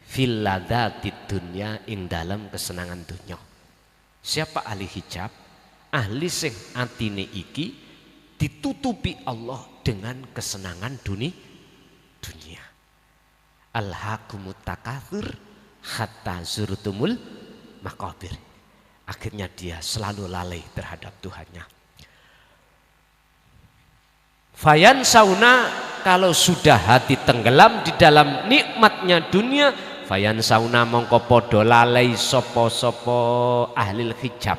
fil ladzati dunya ing dalam kesenangan dunya. Siapa ahli hijab? Ahli sing atine iki ditutupi Allah dengan kesenangan dunia. Alhaakumut takatsur hatta zurtumul maqabir. Akhirnya dia selalu lalai terhadap Tuhannya. Fayan sauna, kalau sudah hati tenggelam di dalam nikmatnya dunia, fayan sauna mongko podo lalai sopo ahli hijab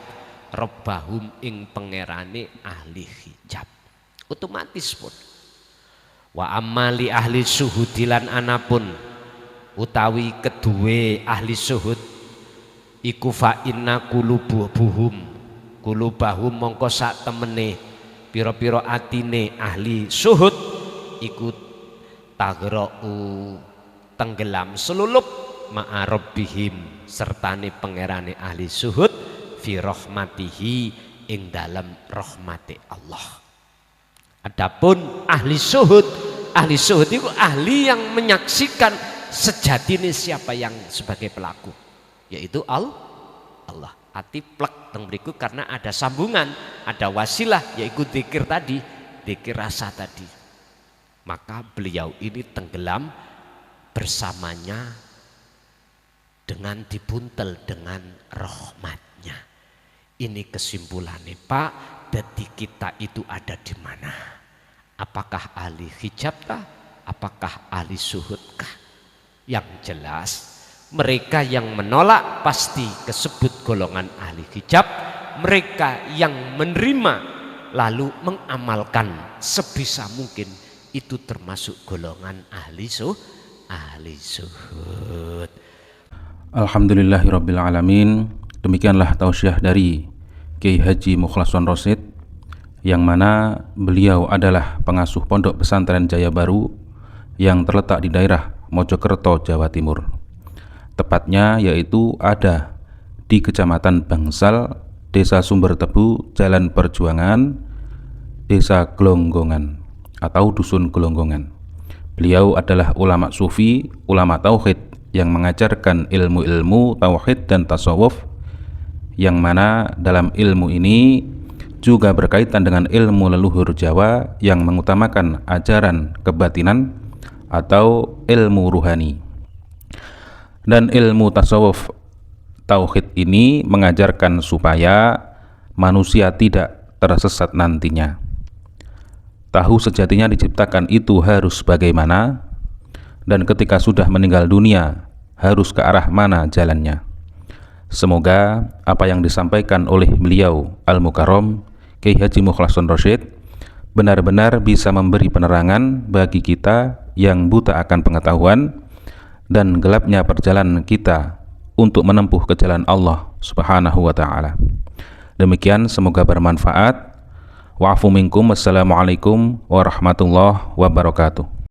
robbahum ing pangerane ahli hijab. Otomatis pun. Wa amali ahli suhudilan anapun utawi kedue ahli suhud iku fa inna kulubahum mongko sak temene pira-pira atine ahli suhud iku tagra'u tenggelam selulup ma'a rabbihim sertane pangerane ahli suhud fi rahmatihi ing dalam rahmati Allah. Adapun ahli suhud itu ahli yang menyaksikan sejatine siapa yang sebagai pelaku, yaitu Allah. Ati plek teng mriku karena ada sambungan, ada wasilah, yaitu dzikir tadi, dzikir rasa tadi. Maka beliau ini tenggelam bersamanya dengan dibuntel dengan rahmatnya. Ini kesimpulannya, Pak. Jadi kita itu ada di mana? Apakah ahli hijab kah? Apakah ahli suhud kah? Yang jelas mereka yang menolak pasti kesebut golongan ahli hijab. Mereka yang menerima lalu mengamalkan sebisa mungkin itu termasuk golongan ahli suhud. Alhamdulillahirabbil alamin. Demikianlah tausiah dari Kiai Haji Mukhlason Rosyid, yang mana beliau adalah pengasuh Pondok Pesantren Jaya Baru yang terletak di daerah Mojokerto, Jawa Timur. Tepatnya yaitu ada di Kecamatan Bangsal, Desa Sumber Tebu, Jalan Perjuangan, Desa Glonggongan atau Dusun Glonggongan. Beliau adalah ulama sufi, ulama tauhid yang mengajarkan ilmu-ilmu tauhid dan tasawuf, yang mana dalam ilmu ini juga berkaitan dengan ilmu leluhur Jawa yang mengutamakan ajaran kebatinan atau ilmu ruhani. Dan ilmu tasawuf tauhid ini mengajarkan supaya manusia tidak tersesat nantinya. Tahu sejatinya diciptakan itu harus bagaimana, dan ketika sudah meninggal dunia harus ke arah mana jalannya. Semoga apa yang disampaikan oleh beliau Al-Mukarram Kiai Haji Mukhlason Rosyid benar-benar bisa memberi penerangan bagi kita yang buta akan pengetahuan dan gelapnya perjalanan kita untuk menempuh ke jalan Allah Subhanahu wa ta'ala. Demikian, semoga bermanfaat. Wa'afu minkum. Wassalamualaikum warahmatullahi wabarakatuh.